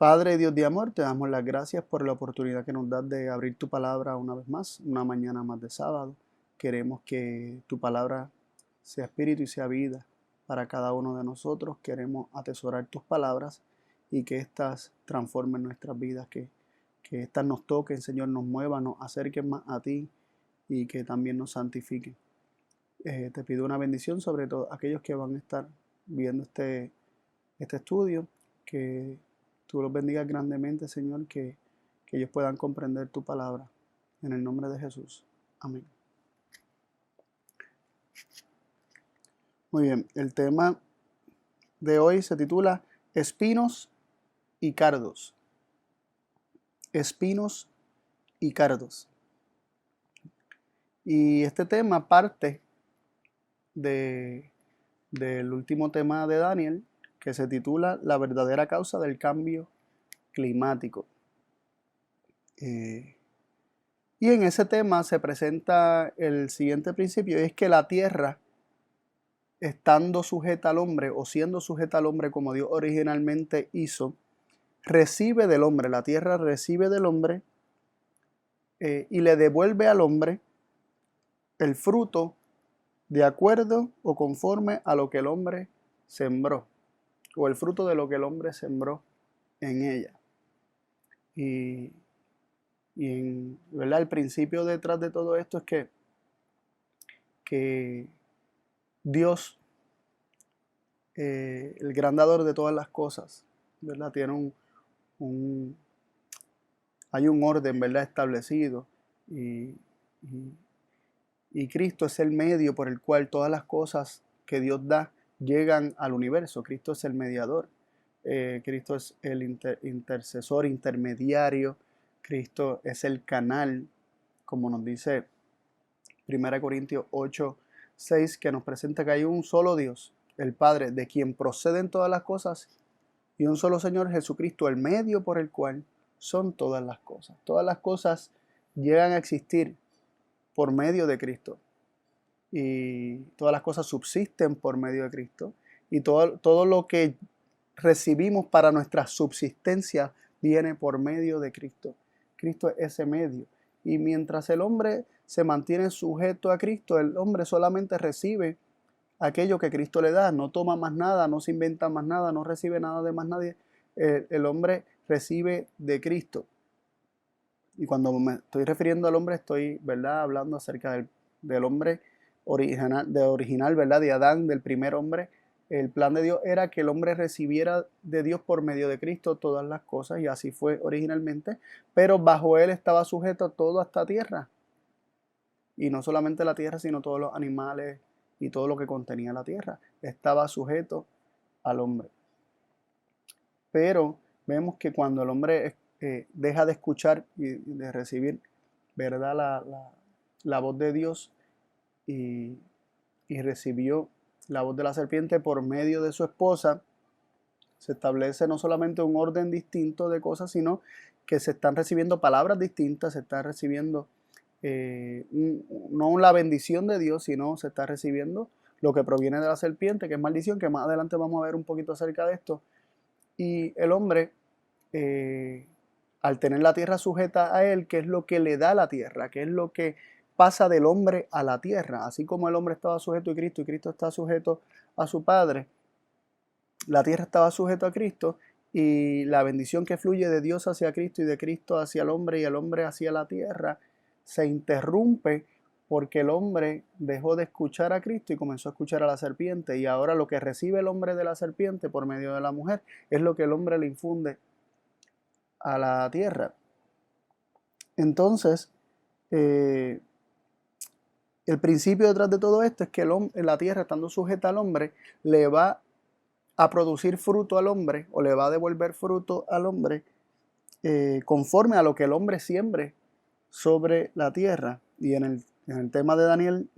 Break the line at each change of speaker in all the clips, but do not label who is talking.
Padre Dios de amor, te damos las gracias por la oportunidad que nos das de abrir tu palabra una vez más, una mañana más de sábado. Queremos que tu palabra sea espíritu y sea vida para cada uno de nosotros. Queremos atesorar tus palabras y que éstas transformen nuestras vidas, que éstas nos toquen, Señor, nos muevan, nos acerquen más a ti y que también nos santifiquen. Te pido una bendición sobre todos aquellos que van a estar viendo este estudio, que tú los bendigas grandemente, Señor, que ellos puedan comprender tu palabra. En el nombre de Jesús. Amén. Muy bien, el tema de hoy se titula Espinos y cardos. Espinos y cardos. Y este tema parte del último tema de Daniel, que se titula La verdadera causa del cambio climático. Y en ese tema se presenta el siguiente principio, y es que la tierra, estando sujeta al hombre o siendo sujeta al hombre como Dios originalmente hizo, recibe del hombre, la tierra recibe del hombre y le devuelve al hombre el fruto de acuerdo o conforme a lo que el hombre sembró, o el fruto de lo que el hombre sembró en ella. ¿Verdad? El principio detrás de todo esto es que Dios, el gran dador de todas las cosas, ¿verdad? Tiene hay un orden, ¿verdad?, establecido, y Cristo es el medio por el cual todas las cosas que Dios da llegan al universo. Cristo es el mediador, Cristo es el intercesor, intermediario, Cristo es el canal, como nos dice 1 Corintios 8:6, que nos presenta que hay un solo Dios, el Padre, de quien proceden todas las cosas, y un solo Señor Jesucristo, el medio por el cual son todas las cosas. Todas las cosas llegan a existir por medio de Cristo, y todas las cosas subsisten por medio de Cristo, y todo lo que recibimos para nuestra subsistencia viene por medio de Cristo. Cristo es ese medio. Y mientras el hombre se mantiene sujeto a Cristo, el hombre solamente recibe aquello que Cristo le da, no toma más nada, no se inventa más nada, no recibe nada de más nadie. El hombre recibe de Cristo. Y cuando me estoy refiriendo al hombre, estoy, ¿verdad?, hablando acerca del hombre original, ¿verdad?, de Adán, del primer hombre. El plan de Dios era que el hombre recibiera de Dios por medio de Cristo todas las cosas, y así fue originalmente, pero bajo él estaba sujeto a toda esta tierra. Y no solamente la tierra, sino todos los animales y todo lo que contenía la tierra estaba sujeto al hombre. Pero vemos que cuando el hombre deja de escuchar y de recibir, ¿verdad?, la voz de Dios, y recibió la voz de la serpiente por medio de su esposa, se establece no solamente un orden distinto de cosas, sino que se están recibiendo palabras distintas, se está recibiendo no la bendición de Dios, sino se está recibiendo lo que proviene de la serpiente, que es maldición, que más adelante vamos a ver un poquito acerca de esto. Y el hombre, al tener la tierra sujeta a él, ¿qué es lo que le da la tierra? ¿Qué es lo que pasa del hombre a la tierra? Así como el hombre estaba sujeto a Cristo y Cristo está sujeto a su Padre, la tierra estaba sujeta a Cristo, y la bendición que fluye de Dios hacia Cristo y de Cristo hacia el hombre y el hombre hacia la tierra se interrumpe porque el hombre dejó de escuchar a Cristo y comenzó a escuchar a la serpiente, y ahora lo que recibe el hombre de la serpiente por medio de la mujer es lo que el hombre le infunde a la tierra. Entonces, el principio detrás de todo esto es que la tierra, estando sujeta al hombre, le va a producir fruto al hombre, o le va a devolver fruto al hombre conforme a lo que el hombre siembre sobre la tierra. Y en el tema de Daniel,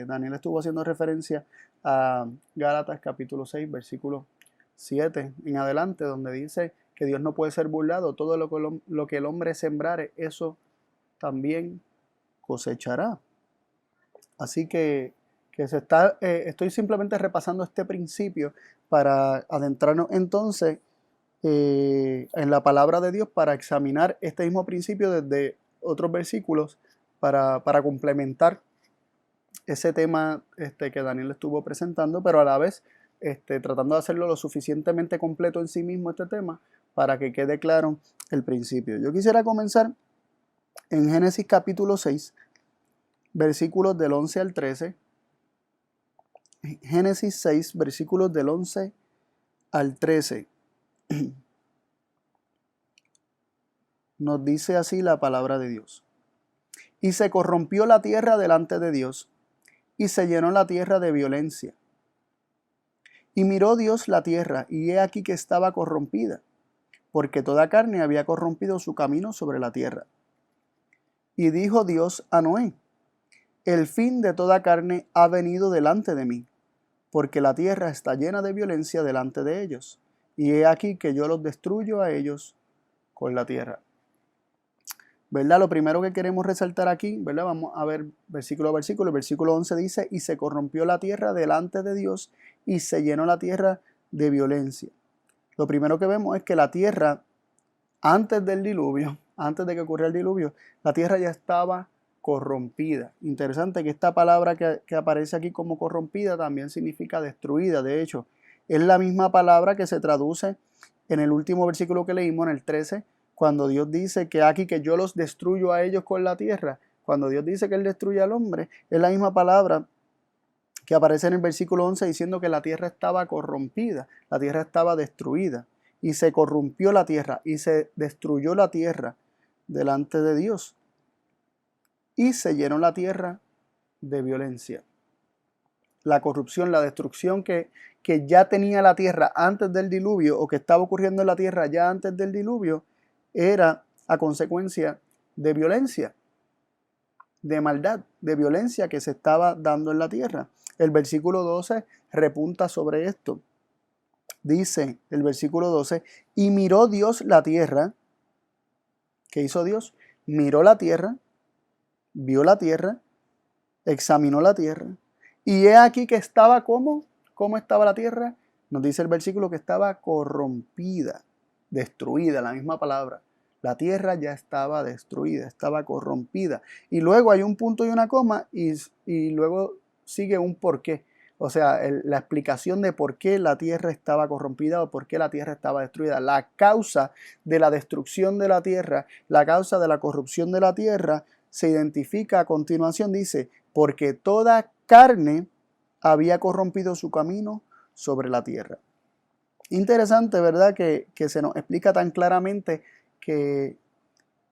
Daniel estuvo haciendo referencia a Gálatas capítulo 6, versículo 7 en adelante, donde dice que Dios no puede ser burlado, todo lo que el hombre sembrare, eso también cosechará. Así que estoy simplemente repasando este principio para adentrarnos entonces en la palabra de Dios para examinar este mismo principio desde otros versículos para complementar ese tema que Daniel estuvo presentando, pero a la vez tratando de hacerlo lo suficientemente completo en sí mismo este tema para que quede claro el principio. Yo quisiera comenzar en Génesis capítulo 6, versículos del 11 al 13. Génesis 6, versículos del 11 al 13. Nos dice así la palabra de Dios. Y se corrompió la tierra delante de Dios, y se llenó la tierra de violencia. Y miró Dios la tierra, y he aquí que estaba corrompida, porque toda carne había corrompido su camino sobre la tierra. Y dijo Dios a Noé: el fin de toda carne ha venido delante de mí, porque la tierra está llena de violencia delante de ellos, y he aquí que yo los destruyo a ellos con la tierra. ¿Verdad? Lo primero que queremos resaltar aquí, ¿verdad? Vamos a ver versículo a versículo. El versículo 11 dice: y se corrompió la tierra delante de Dios, y se llenó la tierra de violencia. Lo primero que vemos es que la tierra, antes del diluvio, antes de que ocurriera el diluvio, la tierra ya estaba corrompida. Interesante que esta palabra que aparece aquí como corrompida también significa destruida. De hecho, es la misma palabra que se traduce en el último versículo que leímos, en el 13, cuando Dios dice que aquí que yo los destruyo a ellos con la tierra. Cuando Dios dice que Él destruye al hombre, es la misma palabra que aparece en el versículo 11 diciendo que la tierra estaba corrompida, la tierra estaba destruida, y se corrompió la tierra, y se destruyó la tierra delante de Dios, y se llenó la tierra de violencia. La corrupción, la destrucción que ya tenía la tierra antes del diluvio, o que estaba ocurriendo en la tierra ya antes del diluvio, era a consecuencia de violencia, de maldad, de violencia que se estaba dando en la tierra. El versículo 12 repunta sobre esto. Dice el versículo 12: y miró Dios la tierra. ¿Qué hizo Dios? Miró la tierra, vio la tierra, examinó la tierra, y he aquí que estaba ¿cómo? ¿Cómo estaba la tierra? Nos dice el versículo que estaba corrompida, destruida, la misma palabra. La tierra ya estaba destruida, estaba corrompida. Y luego hay un punto y una coma, y luego sigue un porqué. O sea, la explicación de por qué la tierra estaba corrompida o por qué la tierra estaba destruida. La causa de la destrucción de la tierra, la causa de la corrupción de la tierra, se identifica a continuación. Dice: porque toda carne había corrompido su camino sobre la tierra. Interesante, ¿verdad? Que se nos explica tan claramente que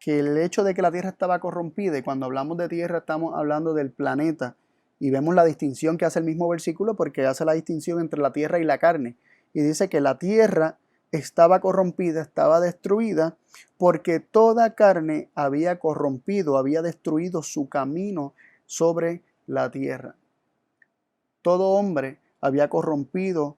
el hecho de que la tierra estaba corrompida, y cuando hablamos de tierra estamos hablando del planeta, y vemos la distinción que hace el mismo versículo, porque hace la distinción entre la tierra y la carne, y dice que la tierra estaba corrompida, estaba destruida, porque toda carne había corrompido, había destruido su camino sobre la tierra. Todo hombre había corrompido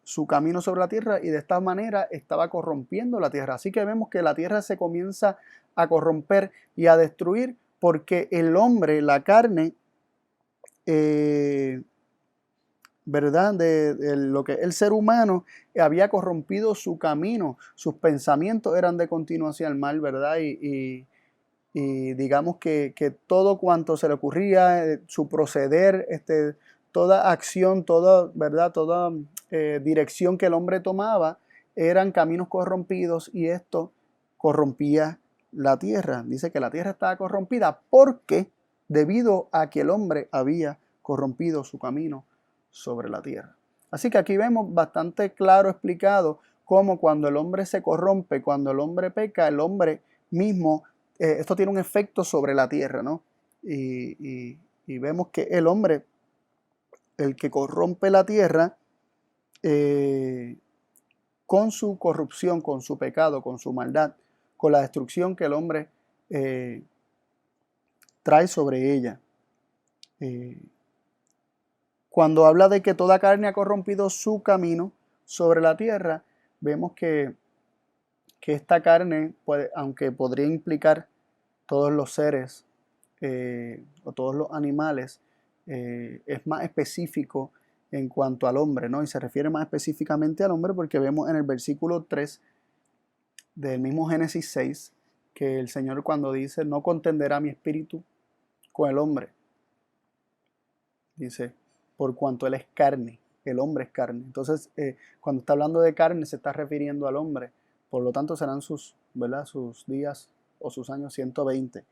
su camino sobre la tierra, y de esta manera estaba corrompiendo la tierra. Así que vemos que la tierra se comienza a corromper y a destruir porque el hombre, la carne, ¿verdad? De lo que el ser humano había corrompido su camino, sus pensamientos eran de continuo hacia el mal, ¿verdad? Y digamos que todo cuanto se le ocurría, su proceder, toda acción, toda, ¿verdad? Toda dirección que el hombre tomaba eran caminos corrompidos, y esto corrompía la tierra. Dice que la tierra estaba corrompida porque debido a que el hombre había corrompido su camino sobre la tierra. Así que aquí vemos bastante claro explicado cómo cuando el hombre se corrompe, cuando el hombre peca, el hombre mismo, esto tiene un efecto sobre la tierra, ¿no? Y vemos que el hombre, el que corrompe la tierra, con su corrupción, con su pecado, con su maldad, con la destrucción que el hombre trae sobre ella. Cuando habla de que toda carne ha corrompido su camino sobre la tierra, vemos que esta carne, aunque podría implicar todos los seres o todos los animales, es más específico en cuanto al hombre, ¿no? Y se refiere más específicamente al hombre porque vemos en el versículo 3 del mismo Génesis 6 que el Señor cuando dice, no contenderá mi espíritu con el hombre, dice, por cuanto él es carne, el hombre es carne. Entonces, cuando está hablando de carne se está refiriendo al hombre, por lo tanto serán sus, ¿verdad? Sus días o sus años 120.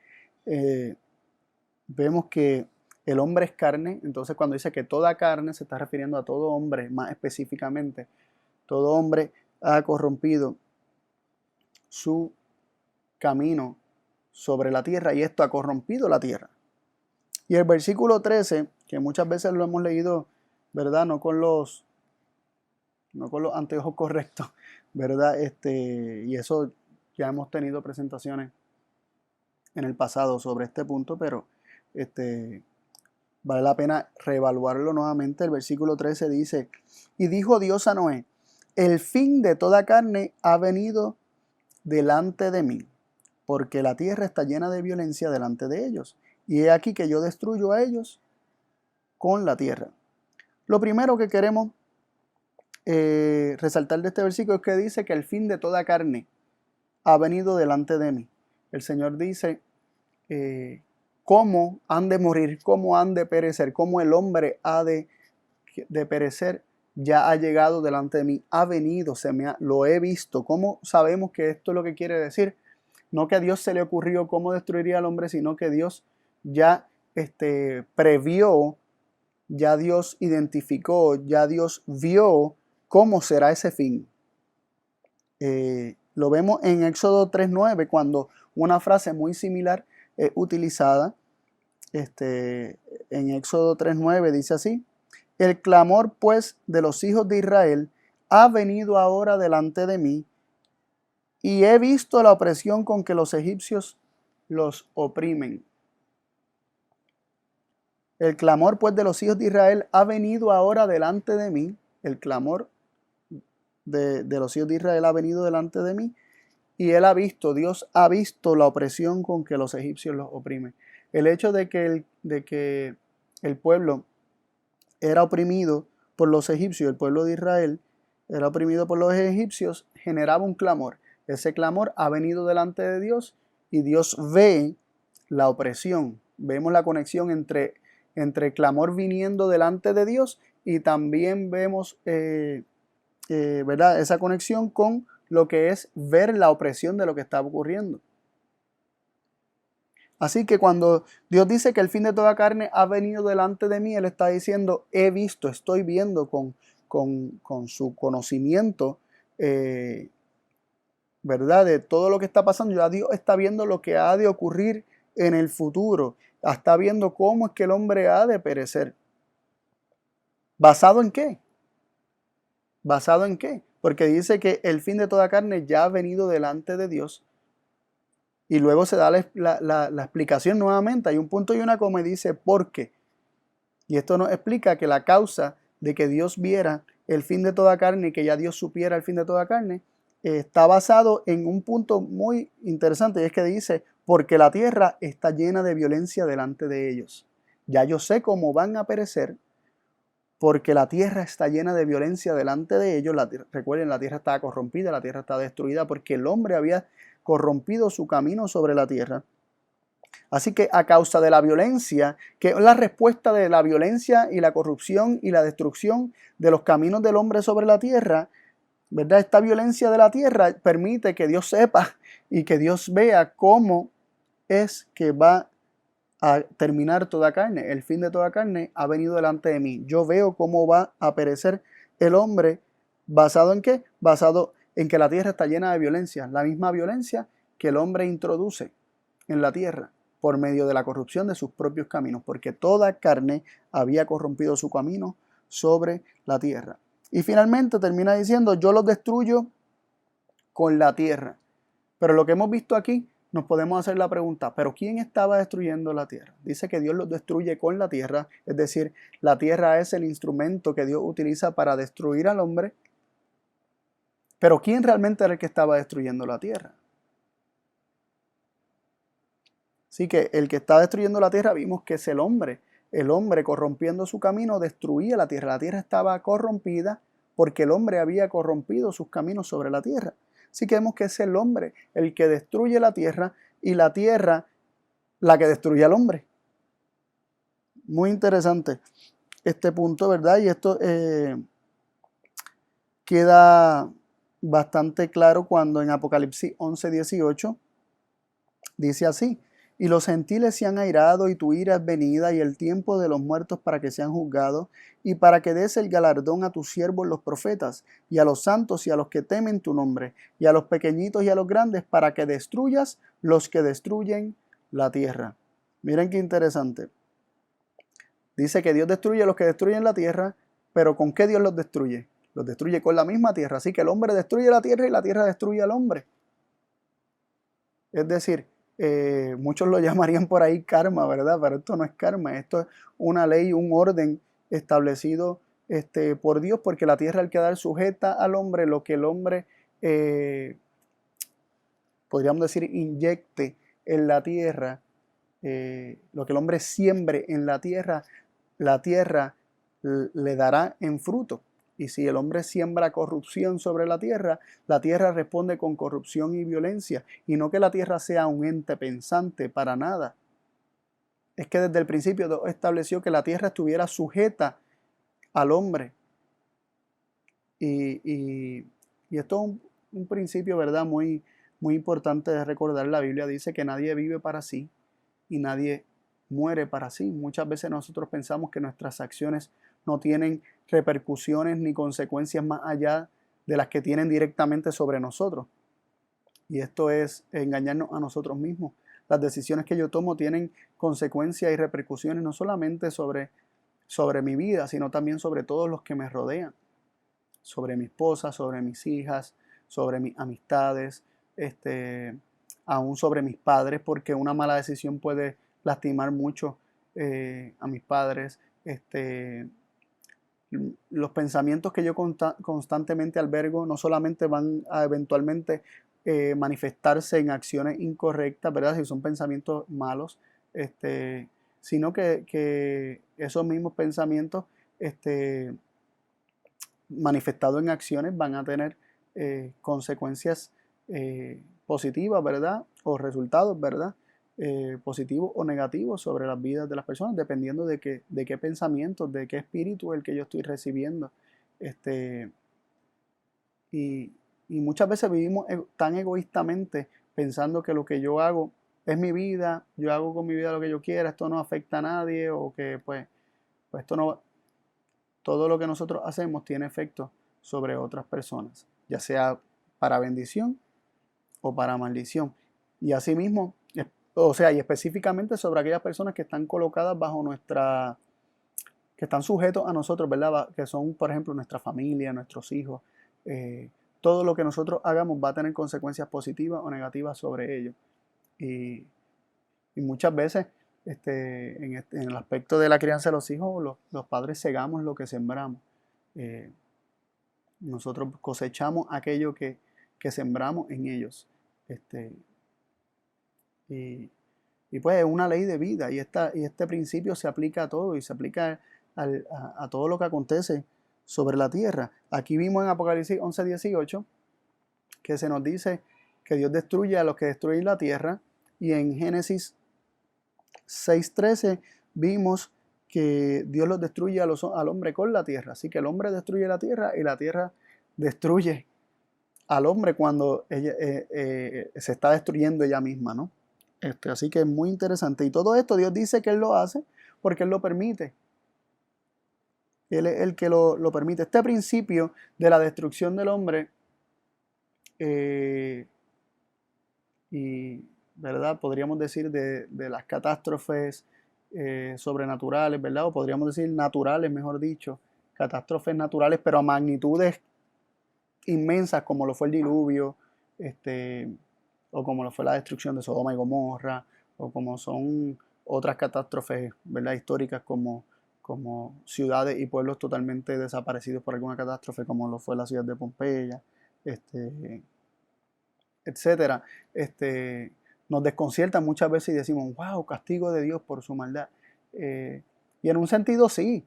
Vemos que el hombre es carne, entonces cuando dice que toda carne se está refiriendo a todo hombre, más específicamente, todo hombre ha corrompido su camino sobre la tierra y esto ha corrompido la tierra. Y el versículo 13, que muchas veces lo hemos leído, ¿verdad? No con los anteojos correctos, ¿verdad? Y eso ya hemos tenido presentaciones en el pasado sobre este punto, pero vale la pena reevaluarlo nuevamente. El versículo 13 dice, y dijo Dios a Noé, el fin de toda carne ha venido delante de mí, porque la tierra está llena de violencia delante de ellos. Y he aquí que yo destruyo a ellos con la tierra. Lo primero que queremos resaltar de este versículo es que dice que el fin de toda carne ha venido delante de mí. El Señor dice cómo han de morir, cómo han de perecer, cómo el hombre ha de perecer, ya ha llegado delante de mí, ha venido, lo he visto. ¿Cómo sabemos que esto es lo que quiere decir? No que a Dios se le ocurrió cómo destruiría al hombre, sino que Dios ya previó, ya Dios identificó, ya Dios vio cómo será ese fin. Lo vemos en Éxodo 3:9, cuando una frase muy similar es utilizada. En Éxodo 3:9 dice así, el clamor pues de los hijos de Israel ha venido ahora delante de mí, y he visto la opresión con que los egipcios los oprimen. El clamor pues de los hijos de Israel ha venido ahora delante de mí. El clamor de los hijos de Israel ha venido delante de mí. Y él ha visto, Dios ha visto la opresión con que los egipcios los oprimen. El hecho de que el pueblo era oprimido por los egipcios, el pueblo de Israel era oprimido por los egipcios, generaba un clamor. Ese clamor ha venido delante de Dios y Dios ve la opresión. Vemos la conexión entre el clamor viniendo delante de Dios y también vemos ¿verdad? Esa conexión con lo que es ver la opresión de lo que está ocurriendo. Así que cuando Dios dice que el fin de toda carne ha venido delante de mí, Él está diciendo, he visto, estoy viendo con su conocimiento, ¿verdad? De todo lo que está pasando. Ya Dios está viendo lo que ha de ocurrir en el futuro. Está viendo cómo es que el hombre ha de perecer. ¿Basado en qué? ¿Basado en qué? Porque dice que el fin de toda carne ya ha venido delante de Dios. Y luego se da la explicación nuevamente. Hay un punto y una coma y dice ¿por qué? Y esto nos explica que la causa de que Dios viera el fin de toda carne y que ya Dios supiera el fin de toda carne está basado en un punto muy interesante, y es que dice, porque la tierra está llena de violencia delante de ellos. Ya yo sé cómo van a perecer, porque la tierra está llena de violencia delante de ellos. Recuerden, la tierra estaba corrompida, la tierra está destruida, porque el hombre había corrompido su camino sobre la tierra. Así que a causa de la violencia, que es la respuesta de la violencia y la corrupción y la destrucción de los caminos del hombre sobre la tierra, ¿verdad? Esta violencia de la tierra permite que Dios sepa y que Dios vea cómo es que va a terminar toda carne. El fin de toda carne ha venido delante de mí. Yo veo cómo va a perecer el hombre. ¿Basado en qué? Basado en que la tierra está llena de violencia. La misma violencia que el hombre introduce en la tierra por medio de la corrupción de sus propios caminos, porque toda carne había corrompido su camino sobre la tierra. Y finalmente termina diciendo, yo los destruyo con la tierra. Pero lo que hemos visto aquí, nos podemos hacer la pregunta, ¿pero quién estaba destruyendo la tierra? Dice que Dios los destruye con la tierra, es decir, la tierra es el instrumento que Dios utiliza para destruir al hombre. Pero ¿quién realmente era el que estaba destruyendo la tierra? Así que el que está destruyendo la tierra vimos que es el hombre, el hombre corrompiendo su camino destruía la tierra. La tierra estaba corrompida porque el hombre había corrompido sus caminos sobre la tierra. Así que vemos que es el hombre el que destruye la tierra y la tierra la que destruye al hombre. Muy interesante este punto, ¿verdad? Y esto queda bastante claro cuando en Apocalipsis 11:18 dice así: y los gentiles se han airado y tu ira es venida y el tiempo de los muertos para que sean juzgados y para que des el galardón a tus siervos los profetas y a los santos y a los que temen tu nombre y a los pequeñitos y a los grandes para que destruyas los que destruyen la tierra. Miren qué interesante. Dice que Dios destruye a los que destruyen la tierra, pero ¿con qué Dios los destruye? Los destruye con la misma tierra. Así que el hombre destruye la tierra y la tierra destruye al hombre. Es decir, muchos lo llamarían por ahí karma, ¿verdad? Pero esto no es karma, esto es una ley, un orden establecido por Dios, porque la tierra al quedar sujeta al hombre, lo que el hombre, podríamos decir, inyecte en la tierra, lo que el hombre siembre en la tierra le dará en fruto. Y si el hombre siembra corrupción sobre la tierra responde con corrupción y violencia. Y no que la tierra sea un ente pensante, para nada. Es que desde el principio Dios estableció que la tierra estuviera sujeta al hombre. Y esto es un principio, ¿verdad? Muy, muy importante de recordar. La Biblia dice que nadie vive para sí y nadie muere para sí. Muchas veces nosotros pensamos que nuestras acciones no tienen repercusiones ni consecuencias más allá de las que tienen directamente sobre nosotros. Y esto es engañarnos a nosotros mismos. Las decisiones que yo tomo tienen consecuencias y repercusiones no solamente sobre mi vida, sino también sobre todos los que me rodean. Sobre mi esposa, sobre mis hijas, sobre mis amistades, aún sobre mis padres, porque una mala decisión puede lastimar mucho a mis padres. Los pensamientos que yo constantemente albergo no solamente van a eventualmente manifestarse en acciones incorrectas, ¿verdad? Si son pensamientos malos, sino que esos mismos pensamientos manifestados en acciones van a tener consecuencias positivas, ¿verdad? O resultados, ¿verdad? Positivos o negativos sobre las vidas de las personas, dependiendo de qué pensamientos, de qué espíritu es el que yo estoy recibiendo. Y, y muchas veces vivimos tan egoístamente pensando que lo que yo hago es mi vida, yo hago con mi vida lo que yo quiera, esto no afecta a nadie, o que pues esto no, todo lo que nosotros hacemos tiene efecto sobre otras personas, ya sea para bendición o para maldición. Y asimismo, o sea, y específicamente sobre aquellas personas que están colocadas bajo que están sujetos a nosotros, ¿verdad? Que son, por ejemplo, nuestra familia, nuestros hijos. Todo lo que nosotros hagamos va a tener consecuencias positivas o negativas sobre ellos. Y, y muchas veces, en el aspecto de la crianza de los hijos, los padres segamos lo que sembramos. Nosotros cosechamos aquello que sembramos en ellos. Y, y pues es una ley de vida y este principio se aplica a todo y se aplica a todo lo que acontece sobre la tierra. Aquí vimos en Apocalipsis 11:18 que se nos dice que Dios destruye a los que destruyen la tierra, y en Génesis 6:13 vimos que Dios los destruye al hombre con la tierra. Así que el hombre destruye la tierra y la tierra destruye al hombre cuando se está destruyendo ella misma, ¿no? Así que es muy interesante. Y todo esto Dios dice que Él lo hace porque Él lo permite. Él es el que lo permite. Este principio de la destrucción del hombre y, ¿verdad? Podríamos decir de las catástrofes sobrenaturales, ¿verdad? O podríamos decir naturales, mejor dicho. Catástrofes naturales, pero a magnitudes inmensas, como lo fue el diluvio, o como lo fue la destrucción de Sodoma y Gomorra, o como son otras catástrofes, ¿verdad? Históricas, como ciudades y pueblos totalmente desaparecidos por alguna catástrofe, como lo fue la ciudad de Pompeya, etcétera. Nos desconcierta muchas veces y decimos, wow, castigo de Dios por su maldad. Y en un sentido sí,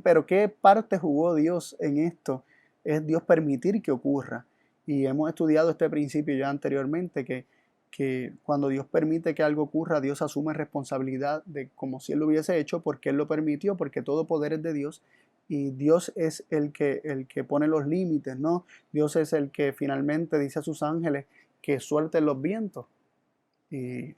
pero ¿qué parte jugó Dios en esto? Es Dios permitir que ocurra. Y hemos estudiado este principio ya anteriormente, que cuando Dios permite que algo ocurra, Dios asume responsabilidad de como si Él lo hubiese hecho, porque Él lo permitió, porque todo poder es de Dios. Y Dios es el que pone los límites, ¿no? Dios es el que finalmente dice a sus ángeles que suelten los vientos y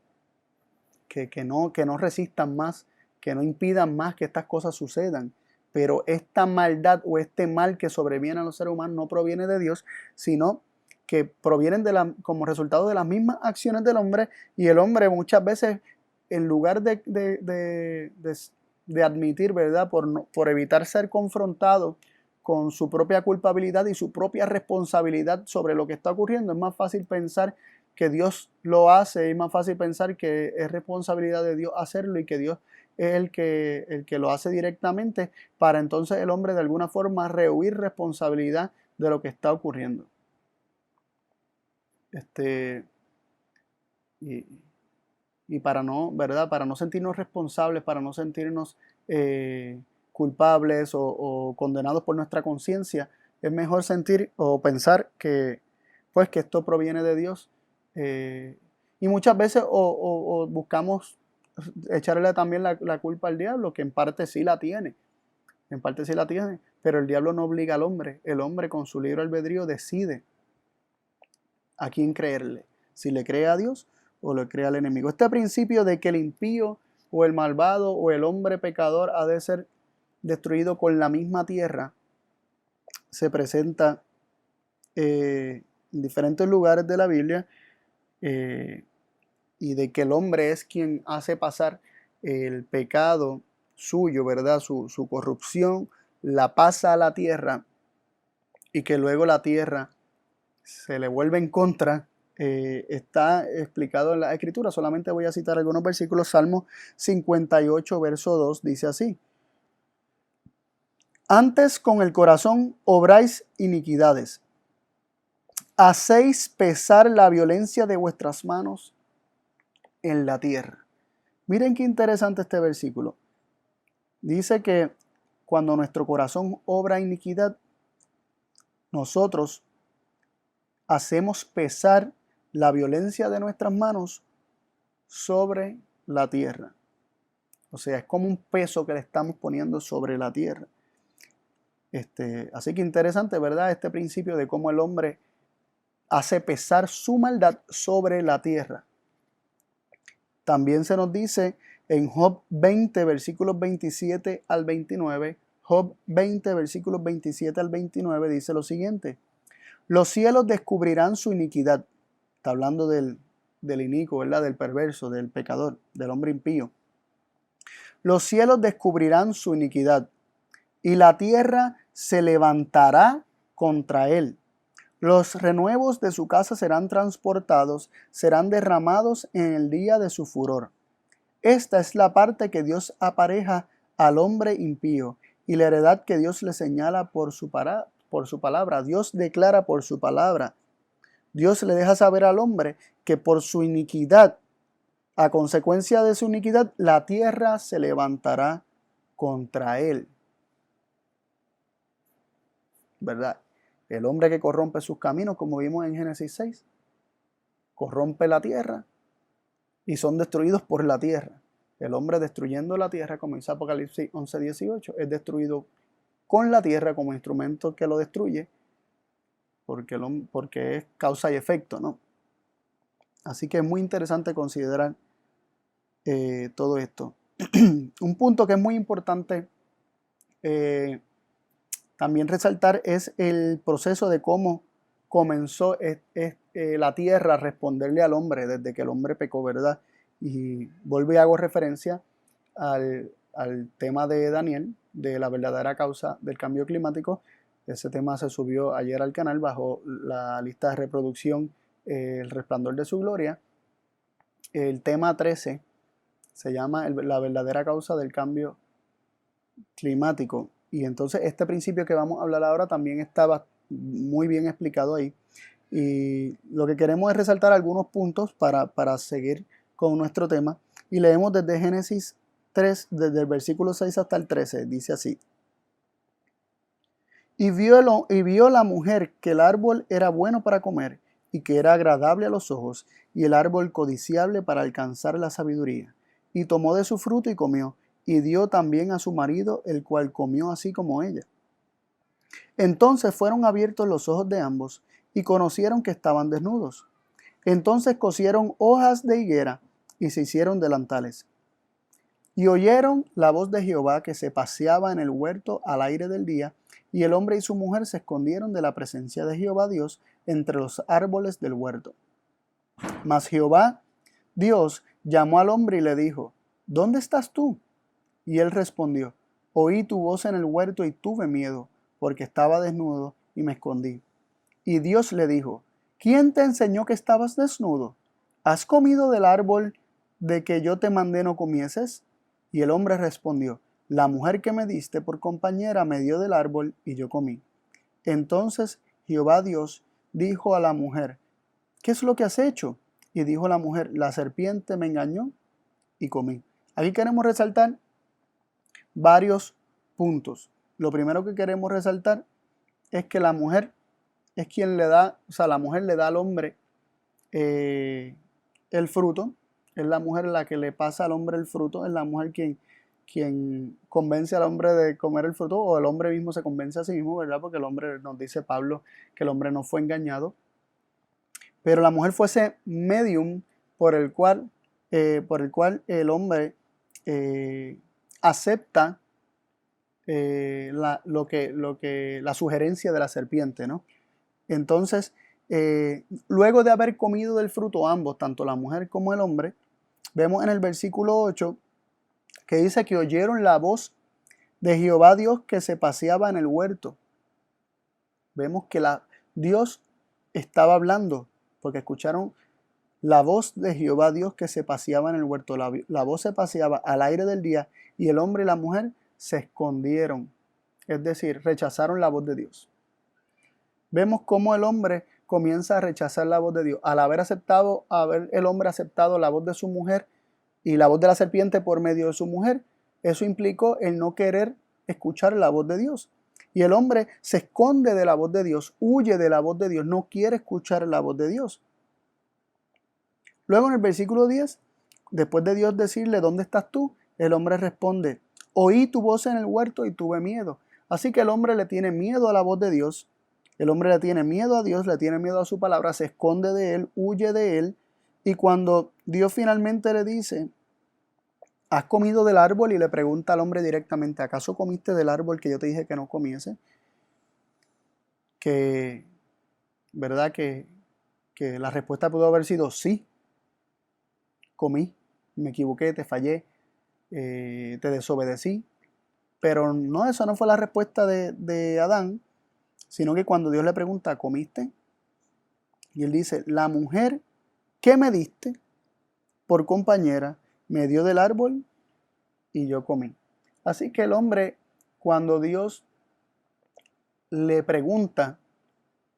que no resistan más, que no impidan más que estas cosas sucedan. Pero esta maldad o este mal que sobreviene a los seres humanos no proviene de Dios, sino que provienen como resultado de las mismas acciones del hombre, y el hombre muchas veces, en lugar de admitir, ¿verdad? Por evitar ser confrontado con su propia culpabilidad y su propia responsabilidad sobre lo que está ocurriendo, es más fácil pensar que Dios lo hace, es más fácil pensar que es responsabilidad de Dios hacerlo y que Dios es el que lo hace directamente, para entonces el hombre de alguna forma rehuir responsabilidad de lo que está ocurriendo. Y, y para no, ¿verdad? Para no sentirnos responsables, para no sentirnos culpables o condenados por nuestra conciencia, es mejor sentir o pensar que, pues, que esto proviene de Dios. Y muchas veces o buscamos echarle también la culpa al diablo, que en parte sí la tiene, en parte sí la tiene, pero el diablo no obliga al hombre. El hombre con su libre albedrío decide a quién creerle, si le cree a Dios o le cree al enemigo. Este principio de que el impío o el malvado o el hombre pecador ha de ser destruido con la misma tierra se presenta en diferentes lugares de la Biblia, y de que el hombre es quien hace pasar el pecado suyo, ¿verdad? Su corrupción la pasa a la tierra, y que luego la tierra se le vuelve en contra, está explicado en la Escritura. Solamente voy a citar algunos versículos. Salmo 58, verso 2, dice así: Antes con el corazón obráis iniquidades, hacéis pesar la violencia de vuestras manos en la tierra. Miren qué interesante este versículo. Dice que cuando nuestro corazón obra iniquidad, nosotros hacemos pesar la violencia de nuestras manos sobre la tierra. O sea, es como un peso que le estamos poniendo sobre la tierra. Así que interesante, ¿verdad? Este principio de cómo el hombre hace pesar su maldad sobre la tierra. También se nos dice en Job 20, versículos 27 al 29, Job 20, versículos 27 al 29, dice lo siguiente: Los cielos descubrirán su iniquidad. Está hablando del inicuo, ¿verdad? Del perverso, del pecador, del hombre impío. Los cielos descubrirán su iniquidad, y la tierra se levantará contra él. Los renuevos de su casa serán transportados, serán derramados en el día de su furor. Esta es la parte que Dios apareja al hombre impío, y la heredad que Dios le señala por su palabra. Dios declara por su palabra. Dios le deja saber al hombre que por su iniquidad, a consecuencia de su iniquidad, la tierra se levantará contra él. ¿Verdad? El hombre que corrompe sus caminos, como vimos en Génesis 6, corrompe la tierra y son destruidos por la tierra. El hombre destruyendo la tierra, como dice Apocalipsis 11:18, es destruido con la tierra como instrumento que lo destruye, porque es causa y efecto, ¿no? Así que es muy interesante considerar todo esto. Un punto que es muy importante también resaltar es el proceso de cómo comenzó la tierra a responderle al hombre desde que el hombre pecó, ¿verdad? Y vuelvo y hago referencia al tema de Daniel, de la verdadera causa del cambio climático. Ese tema se subió ayer al canal bajo la lista de reproducción El Resplandor de su Gloria. El tema 13 se llama la verdadera causa del cambio climático. Y entonces este principio que vamos a hablar ahora también estaba muy bien explicado ahí. Y lo que queremos es resaltar algunos puntos para seguir con nuestro tema. Y leemos desde Génesis 3, desde el versículo 6 hasta el 13, dice así. Y vio la mujer que el árbol era bueno para comer, y que era agradable a los ojos, y el árbol codiciable para alcanzar la sabiduría. Y tomó de su fruto y comió, y dio también a su marido, el cual comió así como ella. Entonces fueron abiertos los ojos de ambos, y conocieron que estaban desnudos. Entonces cosieron hojas de higuera, y se hicieron delantales. Y oyeron la voz de Jehová que se paseaba en el huerto al aire del día, y el hombre y su mujer se escondieron de la presencia de Jehová Dios entre los árboles del huerto. Mas Jehová Dios llamó al hombre y le dijo, ¿dónde estás tú? Y él respondió, oí tu voz en el huerto y tuve miedo, porque estaba desnudo y me escondí. Y Dios le dijo, ¿quién te enseñó que estabas desnudo? ¿Has comido del árbol de que yo te mandé no comieses? Y el hombre respondió, la mujer que me diste por compañera me dio del árbol y yo comí. Entonces Jehová Dios dijo a la mujer, ¿qué es lo que has hecho? Y dijo la mujer, la serpiente me engañó y comí. Aquí queremos resaltar varios puntos. Lo primero que queremos resaltar es que la mujer es quien le da, la mujer le da al hombre el fruto, es la mujer la que le pasa al hombre el fruto, es la mujer quien convence al hombre de comer el fruto, o el hombre mismo se convence a sí mismo, ¿verdad? Porque el hombre, nos dice Pablo, que el hombre no fue engañado, pero la mujer fue ese medium por el cual el hombre acepta la sugerencia de la serpiente, ¿no? Entonces, luego de haber comido del fruto ambos, tanto la mujer como el hombre, vemos en el versículo 8 que dice que oyeron la voz de Jehová Dios que se paseaba en el huerto. Vemos que Dios estaba hablando, porque escucharon la voz de Jehová Dios que se paseaba en el huerto. La voz se paseaba al aire del día y el hombre y la mujer se escondieron, es decir, rechazaron la voz de Dios. Vemos cómo el hombre comienza a rechazar la voz de Dios. Al haber el hombre aceptado la voz de su mujer y la voz de la serpiente por medio de su mujer, eso implicó el no querer escuchar la voz de Dios. Y el hombre se esconde de la voz de Dios, huye de la voz de Dios, no quiere escuchar la voz de Dios. Luego en el versículo 10, después de Dios decirle, ¿dónde estás tú? El hombre responde, oí tu voz en el huerto y tuve miedo. Así que el hombre le tiene miedo a la voz de Dios. El hombre le tiene miedo a Dios, le tiene miedo a su palabra, se esconde de él, huye de él. Y cuando Dios finalmente le dice, ¿has comido del árbol? Y le pregunta al hombre directamente, ¿acaso comiste del árbol que yo te dije que no comiese? ¿Verdad? Que la respuesta pudo haber sido sí, comí, me equivoqué, te fallé, te desobedecí. Pero no, esa no fue la respuesta de Adán, sino que cuando Dios le pregunta, ¿comiste? Y él dice, la mujer que me diste por compañera me dio del árbol y yo comí. Así que el hombre, cuando Dios le pregunta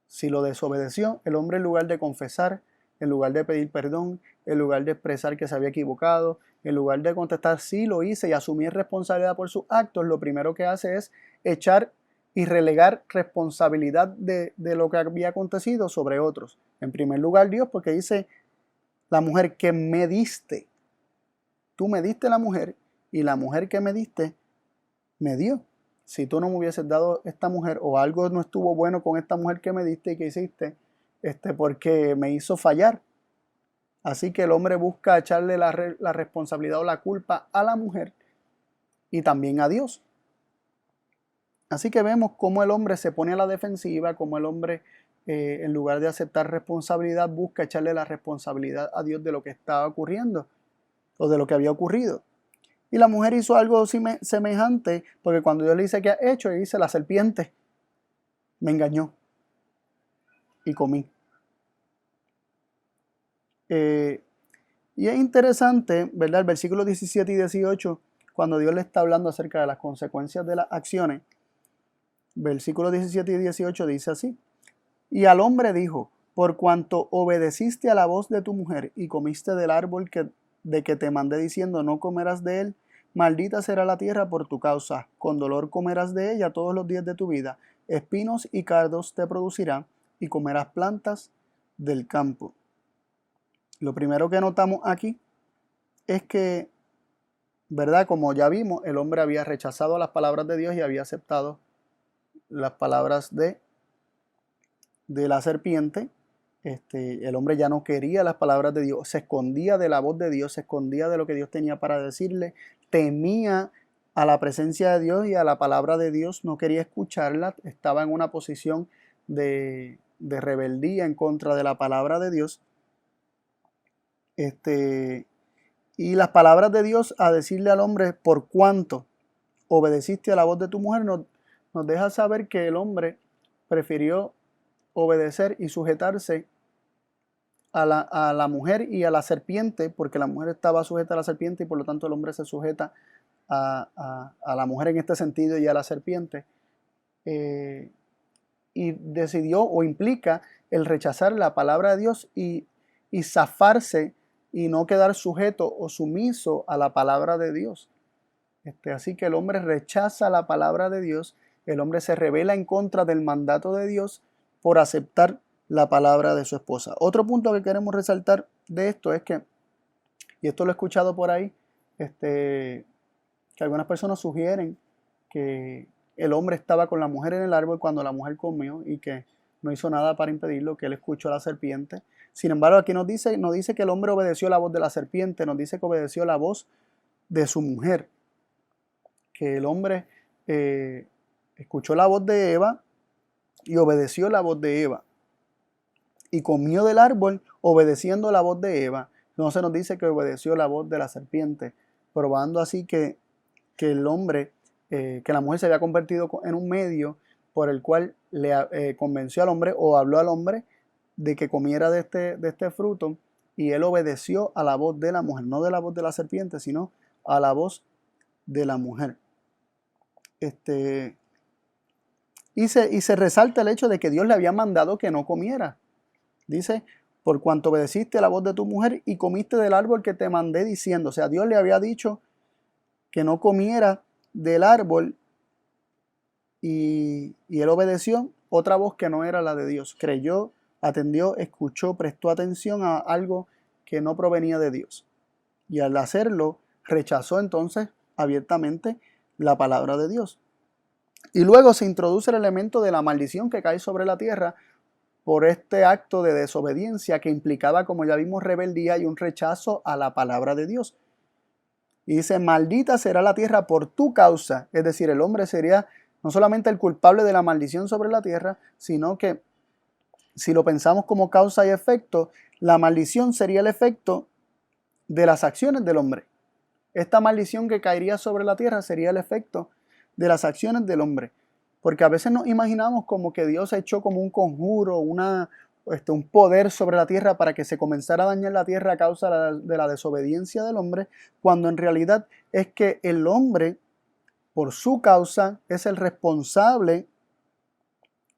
si lo desobedeció, el hombre en lugar de confesar, en lugar de pedir perdón, en lugar de expresar que se había equivocado, en lugar de contestar sí lo hice y asumir responsabilidad por sus actos, lo primero que hace es echar y relegar responsabilidad de lo que había acontecido sobre otros. En primer lugar Dios, porque dice, la mujer que me diste, tú me diste la mujer y la mujer que me diste me dio. Si tú no me hubieses dado esta mujer o algo no estuvo bueno con esta mujer que me diste y que hiciste, porque me hizo fallar. Así que el hombre busca echarle la responsabilidad o la culpa a la mujer y también a Dios. Así que vemos cómo el hombre se pone a la defensiva, cómo el hombre en lugar de aceptar responsabilidad busca echarle la responsabilidad a Dios de lo que estaba ocurriendo o de lo que había ocurrido. Y la mujer hizo algo semejante, porque cuando Dios le dice ¿qué ha hecho? Y dice, la serpiente me engañó y comí. Y es interesante, ¿verdad? El versículo 17 y 18, cuando Dios le está hablando acerca de las consecuencias de las acciones, versículos 17 y 18 dice así, y al hombre dijo, por cuanto obedeciste a la voz de tu mujer y comiste del árbol de que te mandé diciendo no comerás de él, maldita será la tierra por tu causa, con dolor comerás de ella todos los días de tu vida, espinos y cardos te producirá, y comerás plantas del campo. Lo primero que notamos aquí es que, ¿verdad? Como ya vimos, el hombre había rechazado las palabras de Dios y había aceptado las palabras de la serpiente. El hombre ya no quería las palabras de Dios, se escondía de la voz de Dios, se escondía de lo que Dios tenía para decirle, temía a la presencia de Dios y a la palabra de Dios, no quería escucharla, estaba en una posición de rebeldía en contra de la palabra de Dios. Y las palabras de Dios a decirle al hombre, por cuanto obedeciste a la voz de tu mujer, nos deja saber que el hombre prefirió obedecer y sujetarse a la mujer y a la serpiente, porque la mujer estaba sujeta a la serpiente y por lo tanto el hombre se sujeta a la mujer en este sentido y a la serpiente. Y decidió o implica el rechazar la palabra de Dios y zafarse y no quedar sujeto o sumiso a la palabra de Dios. Así que el hombre rechaza la palabra de Dios, el hombre se rebela en contra del mandato de Dios por aceptar la palabra de su esposa. Otro punto que queremos resaltar de esto es que, y esto lo he escuchado por ahí, que algunas personas sugieren que el hombre estaba con la mujer en el árbol cuando la mujer comió y que no hizo nada para impedirlo, que él escuchó a la serpiente. Sin embargo, aquí nos dice que el hombre obedeció la voz de la serpiente, nos dice que obedeció la voz de su mujer, que el hombre escuchó la voz de Eva y obedeció la voz de Eva y comió del árbol obedeciendo la voz de Eva. No se nos dice que obedeció la voz de la serpiente, probando así que el hombre, que la mujer se había convertido en un medio por el cual le convenció al hombre o habló al hombre de que comiera de este fruto, y él obedeció a la voz de la mujer, no de la voz de la serpiente, sino a la voz de la mujer. Y se resalta el hecho de que Dios le había mandado que no comiera. Dice, por cuanto obedeciste a la voz de tu mujer y comiste del árbol que te mandé diciendo. O sea, Dios le había dicho que no comiera del árbol y él obedeció otra voz que no era la de Dios. Creyó, atendió, escuchó, prestó atención a algo que no provenía de Dios. Y al hacerlo, rechazó entonces abiertamente la palabra de Dios. Y luego se introduce el elemento de la maldición que cae sobre la tierra por este acto de desobediencia que implicaba, como ya vimos, rebeldía y un rechazo a la palabra de Dios. Y dice, maldita será la tierra por tu causa. Es decir, el hombre sería no solamente el culpable de la maldición sobre la tierra, sino que si lo pensamos como causa y efecto, la maldición sería el efecto de las acciones del hombre. Esta maldición que caería sobre la tierra sería el efecto de las acciones del hombre. Porque a veces nos imaginamos como que Dios echó como un conjuro, un poder sobre la tierra para que se comenzara a dañar la tierra a causa de la desobediencia del hombre, cuando en realidad es que el hombre, por su causa, es el responsable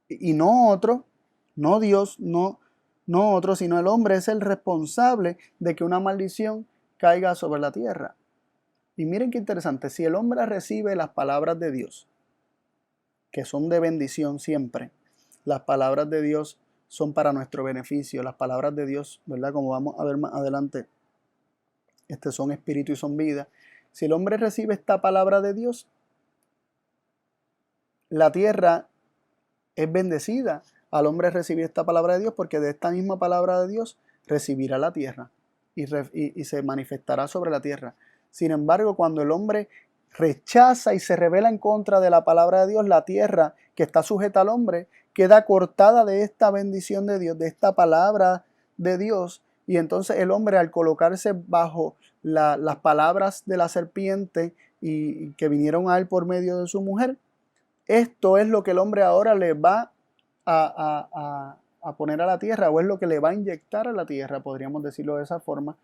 y no otro, no Dios, no otro, sino el hombre es el responsable de que una maldición caiga sobre la tierra. Y miren qué interesante, si el hombre recibe las palabras de Dios, que son de bendición siempre, las palabras de Dios son para nuestro beneficio, las palabras de Dios, ¿verdad? Como vamos a ver más adelante, son espíritu y son vida. Si el hombre recibe esta palabra de Dios, la tierra es bendecida al hombre recibir esta palabra de Dios, porque de esta misma palabra de Dios recibirá la tierra y se manifestará sobre la tierra. Sin embargo, cuando el hombre rechaza y se rebela en contra de la palabra de Dios, la tierra que está sujeta al hombre queda cortada de esta bendición de Dios, de esta palabra de Dios, y entonces el hombre, al colocarse bajo las palabras de la serpiente y que vinieron a él por medio de su mujer, esto es lo que el hombre ahora le va a poner a la tierra, o es lo que le va a inyectar a la tierra, podríamos decirlo de esa forma.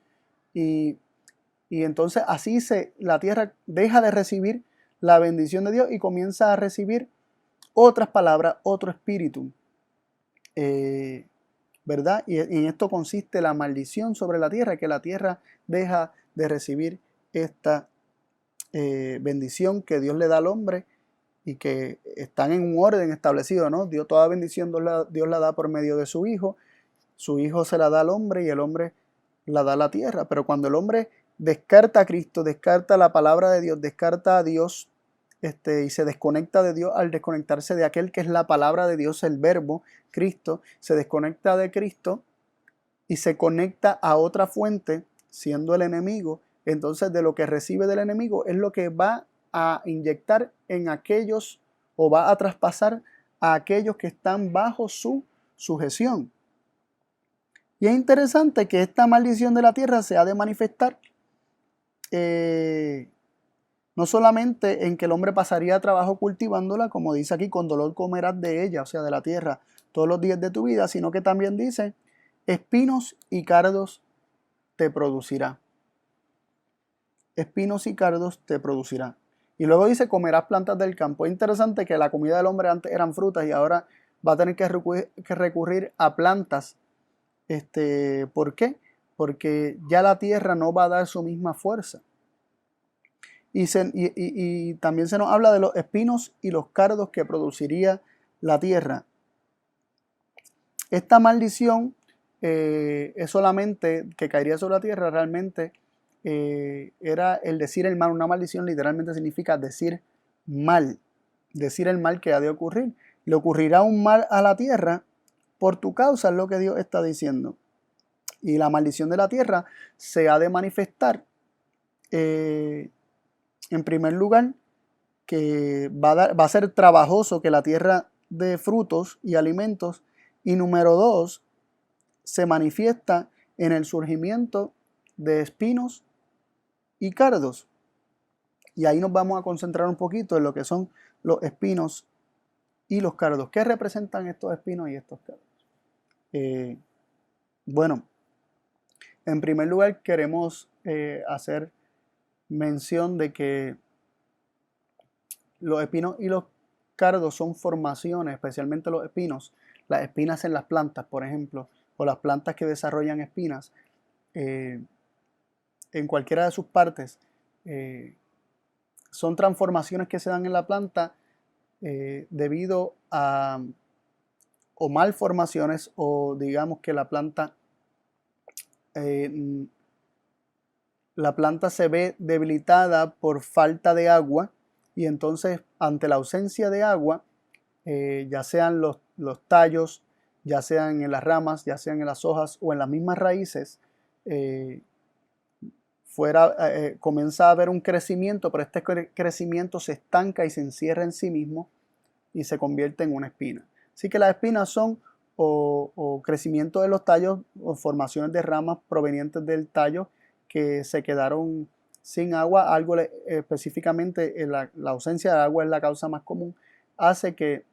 Y entonces así la tierra deja de recibir la bendición de Dios y comienza a recibir otras palabras, otro espíritu, ¿verdad? Y en esto consiste la maldición sobre la tierra, que la tierra deja de recibir esta bendición que Dios le da al hombre y que están en un orden establecido, ¿no? Toda bendición Dios la da por medio de su Hijo se la da al hombre y el hombre la da a la tierra. Pero cuando el hombre descarta a Cristo, descarta la palabra de Dios, descarta a Dios, y se desconecta de Dios al desconectarse de aquel que es la palabra de Dios, el verbo, Cristo, se desconecta de Cristo y se conecta a otra fuente, siendo el enemigo. Entonces de lo que recibe del enemigo es lo que va a inyectar en aquellos o va a traspasar a aquellos que están bajo su sujeción. Y es interesante que esta maldición de la tierra se ha de manifestar no solamente en que el hombre pasaría trabajo cultivándola, como dice aquí, con dolor comerás de ella, o sea, de la tierra, todos los días de tu vida, sino que también dice, espinos y cardos te producirá. Espinos y cardos te producirá. Y luego dice, comerás plantas del campo. Es interesante que la comida del hombre antes eran frutas y ahora va a tener que recurrir a plantas. ¿Por qué? Porque ya la tierra no va a dar su misma fuerza. Y también se nos habla de los espinos y los cardos que produciría la tierra. Esta maldición es solamente que caería sobre la tierra, realmente era el decir el mal. Una maldición literalmente significa decir mal, decir el mal que ha de ocurrir. Le ocurrirá un mal a la tierra por tu causa, es lo que Dios está diciendo. Y la maldición de la tierra se ha de manifestar en primer lugar, que va a ser trabajoso que la tierra dé frutos y alimentos. Y número 2, se manifiesta en el surgimiento de espinos y cardos. Y ahí nos vamos a concentrar un poquito en lo que son los espinos y los cardos. ¿Qué representan estos espinos y estos cardos? Bueno, en primer lugar queremos hacer mención de que los espinos y los cardos son formaciones, especialmente los espinos, las espinas en las plantas, por ejemplo, o las plantas que desarrollan espinas, en cualquiera de sus partes, son transformaciones que se dan en la planta debido a o malformaciones, o digamos que la planta se ve debilitada por falta de agua, y entonces ante la ausencia de agua, ya sean los tallos, ya sean en las ramas, ya sean en las hojas o en las mismas raíces, comienza a haber un crecimiento, pero este crecimiento se estanca y se encierra en sí mismo y se convierte en una espina. Así que las espinas son o crecimiento de los tallos o formaciones de ramas provenientes del tallo que se quedaron sin agua. Algo específicamente la ausencia de agua es la causa más común, hace que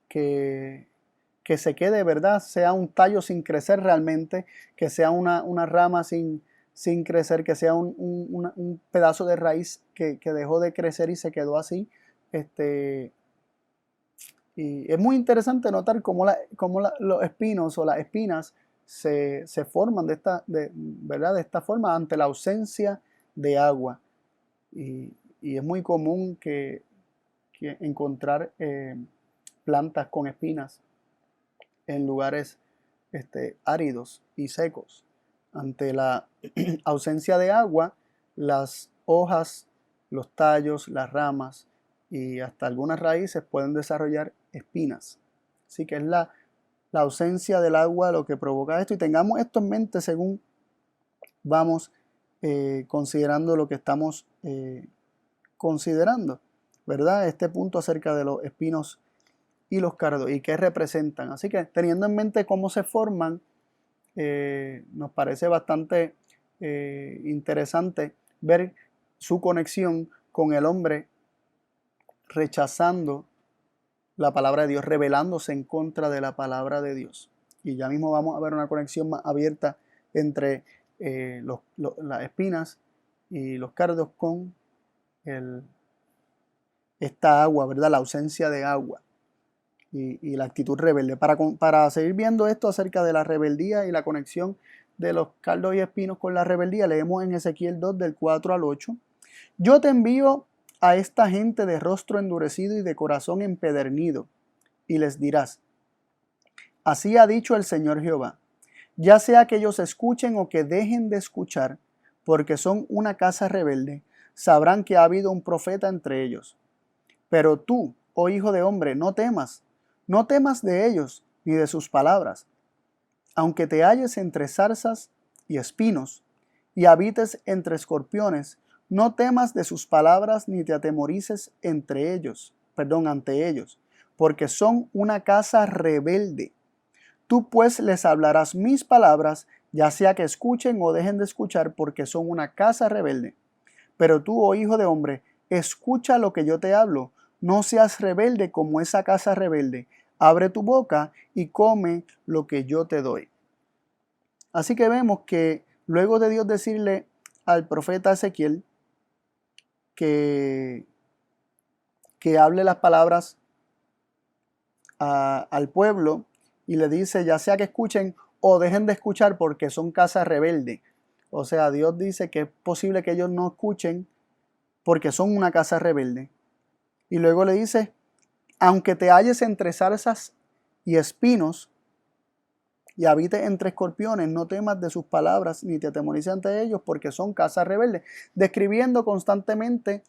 se quede, ¿verdad? Sea un tallo sin crecer realmente, que sea una rama sin crecer, que sea un pedazo de raíz que dejó de crecer y se quedó así. Y es muy interesante notar cómo los espinos o las espinas se forman ¿verdad? De esta forma ante la ausencia de agua. Y es muy común que encontrar plantas con espinas en lugares áridos y secos. Ante la ausencia de agua, las hojas, los tallos, las ramas y hasta algunas raíces pueden desarrollar espinas. Así que es la ausencia del agua lo que provoca esto, y tengamos esto en mente según vamos considerando lo que estamos considerando, ¿verdad? Este punto acerca de los espinos y los cardos y qué representan. Así que teniendo en mente cómo se forman, nos parece bastante interesante ver su conexión con el hombre rechazando la palabra de Dios, rebelándose en contra de la palabra de Dios. Y ya mismo vamos a ver una conexión más abierta entre las espinas y los cardos con esta agua, ¿verdad? La ausencia de agua y la actitud rebelde. Para seguir viendo esto acerca de la rebeldía y la conexión de los cardos y espinos con la rebeldía, leemos en Ezequiel 2 del 4 al 8. Yo te envío a esta gente de rostro endurecido y de corazón empedernido, y les dirás, así ha dicho el Señor Jehová, ya sea que ellos escuchen o que dejen de escuchar, porque son una casa rebelde, sabrán que ha habido un profeta entre ellos. Pero tú, oh hijo de hombre, no temas de ellos ni de sus palabras, aunque te halles entre zarzas y espinos, y habites entre escorpiones, no temas de sus palabras ni te atemorices ante ellos, porque son una casa rebelde. Tú pues les hablarás mis palabras, ya sea que escuchen o dejen de escuchar, porque son una casa rebelde. Pero tú, oh hijo de hombre, escucha lo que yo te hablo, no seas rebelde como esa casa rebelde. Abre tu boca y come lo que yo te doy. Así que vemos que luego de Dios decirle al profeta Ezequiel que hable las palabras al pueblo y le dice, ya sea que escuchen o dejen de escuchar porque son casa rebelde. O sea, Dios dice que es posible que ellos no escuchen porque son una casa rebelde. Y luego le dice, aunque te halles entre zarzas y espinos y habites entre escorpiones, no temas de sus palabras ni te atemorices ante ellos porque son casa rebelde. Describiendo constantemente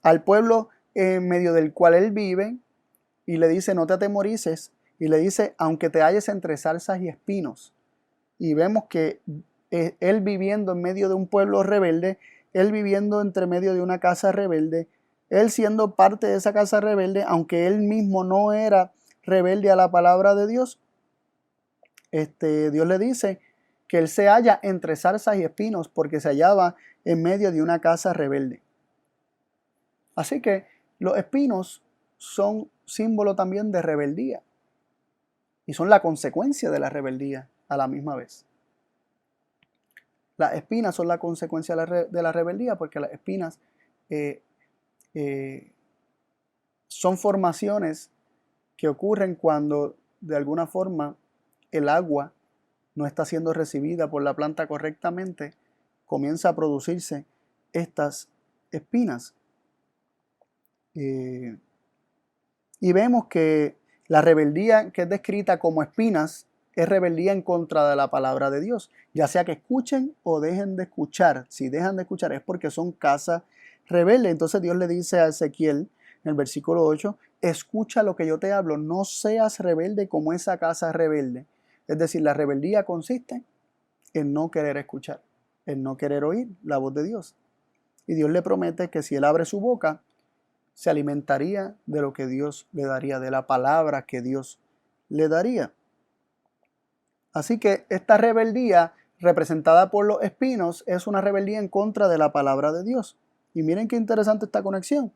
al pueblo en medio del cual él vive, y le dice, no te atemorices, y le dice, aunque te halles entre zarzas y espinos. Y vemos que él viviendo en medio de un pueblo rebelde, él viviendo entre medio de una casa rebelde, él siendo parte de esa casa rebelde, aunque él mismo no era rebelde a la palabra de Dios, Dios le dice que él se halla entre zarzas y espinos porque se hallaba en medio de una casa rebelde. Así que los espinos son símbolo también de rebeldía y son la consecuencia de la rebeldía a la misma vez. Las espinas son la consecuencia de la rebeldía porque las espinas eh, son formaciones que ocurren cuando de alguna forma el agua no está siendo recibida por la planta correctamente, comienza a producirse estas espinas. Y vemos que la rebeldía que es descrita como espinas es rebeldía en contra de la palabra de Dios, ya sea que escuchen o dejen de escuchar. Si dejan de escuchar es porque son casa rebelde. Entonces Dios le dice a Ezequiel en el versículo 8, escucha lo que yo te hablo, no seas rebelde como esa casa rebelde. Es decir, la rebeldía consiste en no querer escuchar, en no querer oír la voz de Dios. Y Dios le promete que si él abre su boca, se alimentaría de lo que Dios le daría, de la palabra que Dios le daría. Así que esta rebeldía representada por los espinos es una rebeldía en contra de la palabra de Dios. Y miren qué interesante esta conexión.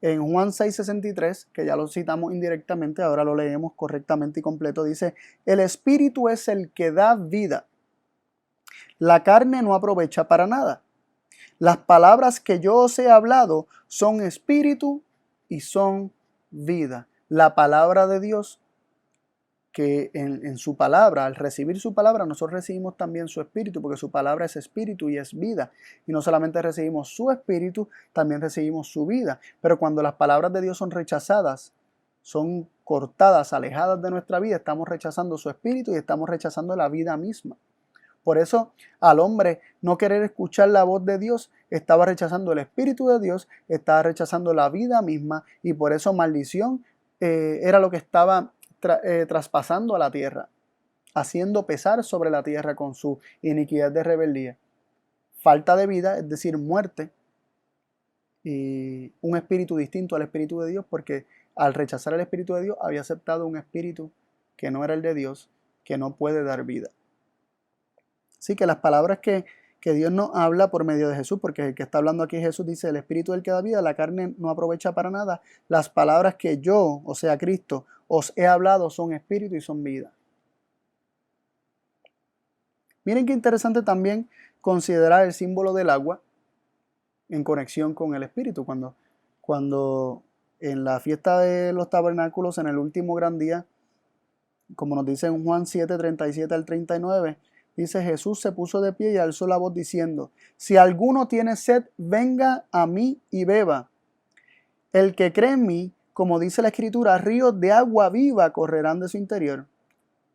En Juan 6:63, que ya lo citamos indirectamente, ahora lo leemos correctamente y completo, dice, el espíritu es el que da vida. La carne no aprovecha para nada. Las palabras que yo os he hablado son espíritu y son vida. La palabra de Dios, que en su palabra, al recibir su palabra, nosotros recibimos también su espíritu, porque su palabra es espíritu y es vida. Y no solamente recibimos su espíritu, también recibimos su vida. Pero cuando las palabras de Dios son rechazadas, son cortadas, alejadas de nuestra vida, estamos rechazando su espíritu y estamos rechazando la vida misma. Por eso al hombre no querer escuchar la voz de Dios, estaba rechazando el Espíritu de Dios, estaba rechazando la vida misma, y por eso maldición era lo que estaba traspasando a la tierra, haciendo pesar sobre la tierra con su iniquidad de rebeldía. Falta de vida, es decir, muerte, y un espíritu distinto al Espíritu de Dios, porque al rechazar el Espíritu de Dios había aceptado un espíritu que no era el de Dios, que no puede dar vida. Así que las palabras que Dios nos habla por medio de Jesús, porque el que está hablando aquí Jesús dice, el espíritu del que da vida, la carne no aprovecha para nada. Las palabras que yo, o sea Cristo, os he hablado son espíritu y son vida. Miren qué interesante también considerar el símbolo del agua en conexión con el espíritu. Cuando en la fiesta de los tabernáculos, en el último gran día, como nos dice en Juan 7:37 al 39, Dice: Jesús se puso de pie y alzó la voz diciendo: si alguno tiene sed, venga a mí y beba. El que cree en mí, como dice la Escritura, ríos de agua viva correrán de su interior.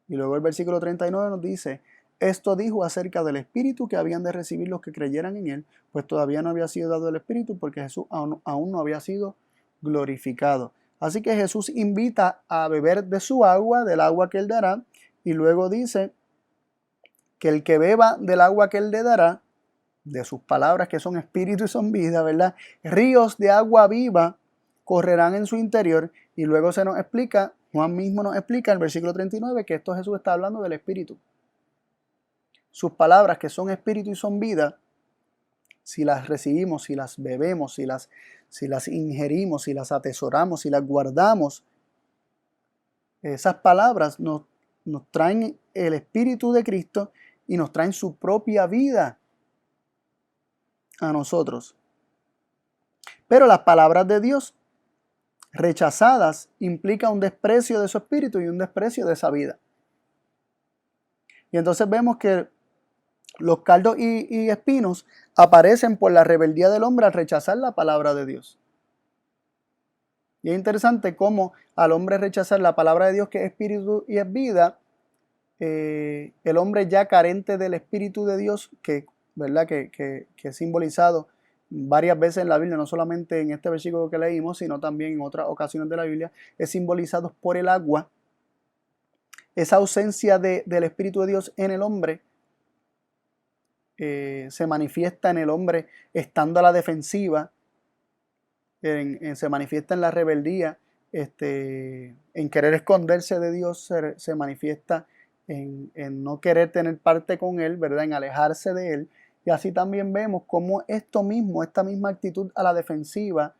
Y luego el versículo 39 nos dice: esto dijo acerca del Espíritu que habían de recibir los que creyeran en él, pues todavía no había sido dado el Espíritu porque Jesús aún no había sido glorificado. Así que Jesús invita a beber de su agua, del agua que él dará, y luego dice que el que beba del agua que él le dará, de sus palabras que son espíritu y son vida, ¿verdad? Ríos de agua viva correrán en su interior. Y luego se nos explica, Juan mismo nos explica en el versículo 39 que esto Jesús está hablando del Espíritu. Sus palabras que son espíritu y son vida, si las recibimos, si las bebemos, si las ingerimos, si las atesoramos, si las guardamos, esas palabras nos traen el Espíritu de Cristo y nos traen su propia vida a nosotros. Pero las palabras de Dios rechazadas implican un desprecio de su espíritu y un desprecio de esa vida. Y entonces vemos que los cardos y espinos aparecen por la rebeldía del hombre al rechazar la palabra de Dios. Y es interesante cómo al hombre rechazar la palabra de Dios, que es espíritu y es vida, el hombre ya carente del Espíritu de Dios, ¿verdad? que es simbolizado varias veces en la Biblia, no solamente en este versículo que leímos, sino también en otras ocasiones de la Biblia, es simbolizado por el agua. Esa ausencia del Espíritu de Dios en el hombre se manifiesta en el hombre estando a la defensiva, se manifiesta en la rebeldía, en querer esconderse de Dios, se manifiesta en no querer tener parte con Él, ¿verdad? En alejarse de Él. Y así también vemos cómo esta misma actitud a la defensiva,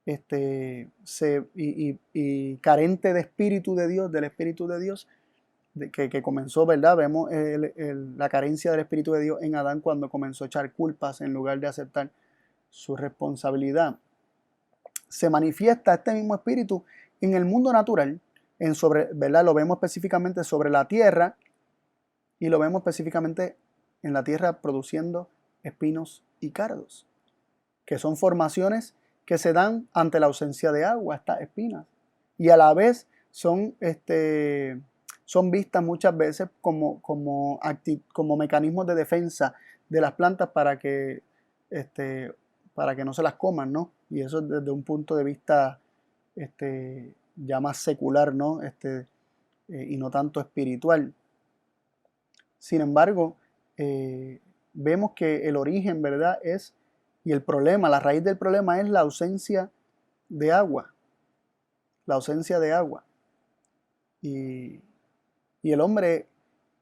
y carente de Espíritu de Dios, del Espíritu de Dios, que comenzó, ¿verdad? Vemos la carencia del Espíritu de Dios en Adán cuando comenzó a echar culpas en lugar de aceptar su responsabilidad. Se manifiesta este mismo espíritu en el mundo natural, ¿verdad? Lo vemos específicamente sobre la tierra y lo vemos específicamente en la tierra produciendo espinos y cardos, que son formaciones que se dan ante la ausencia de agua, estas espinas, y a la vez son vistas muchas veces como mecanismos de defensa de las plantas para que no se las coman, ¿no? Y eso desde un punto de vista ya más secular, ¿no? Y no tanto espiritual. Sin embargo, vemos que el origen, ¿verdad? Y el problema, la raíz del problema es la ausencia de agua. La ausencia de agua. Y el hombre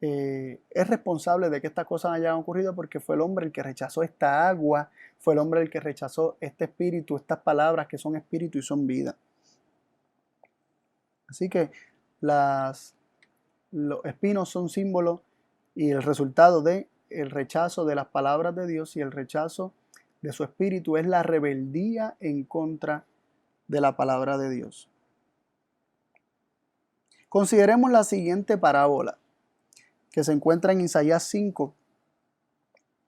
es responsable de que estas cosas hayan ocurrido porque fue el hombre el que rechazó esta agua, fue el hombre el que rechazó este espíritu, estas palabras que son espíritu y son vida. Así que los espinos son símbolos y el resultado del rechazo de las palabras de Dios y el rechazo de su espíritu es la rebeldía en contra de la palabra de Dios. Consideremos la siguiente parábola que se encuentra en Isaías 5,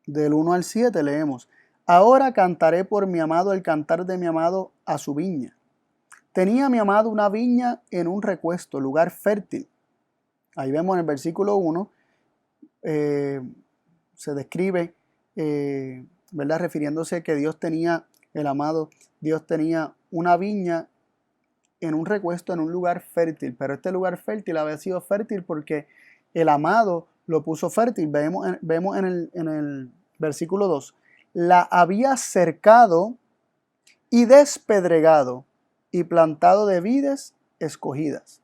del 1 al 7, leemos: ahora cantaré por mi amado el cantar de mi amado a su viña. Tenía mi amado una viña en un recuesto, lugar fértil. Ahí vemos en el versículo 1, se describe, ¿verdad? Refiriéndose que Dios tenía una viña en un recuesto, en un lugar fértil. Pero este lugar fértil había sido fértil porque el amado lo puso fértil. Vemos en el versículo 2. La había cercado y despedregado y plantado de vides escogidas.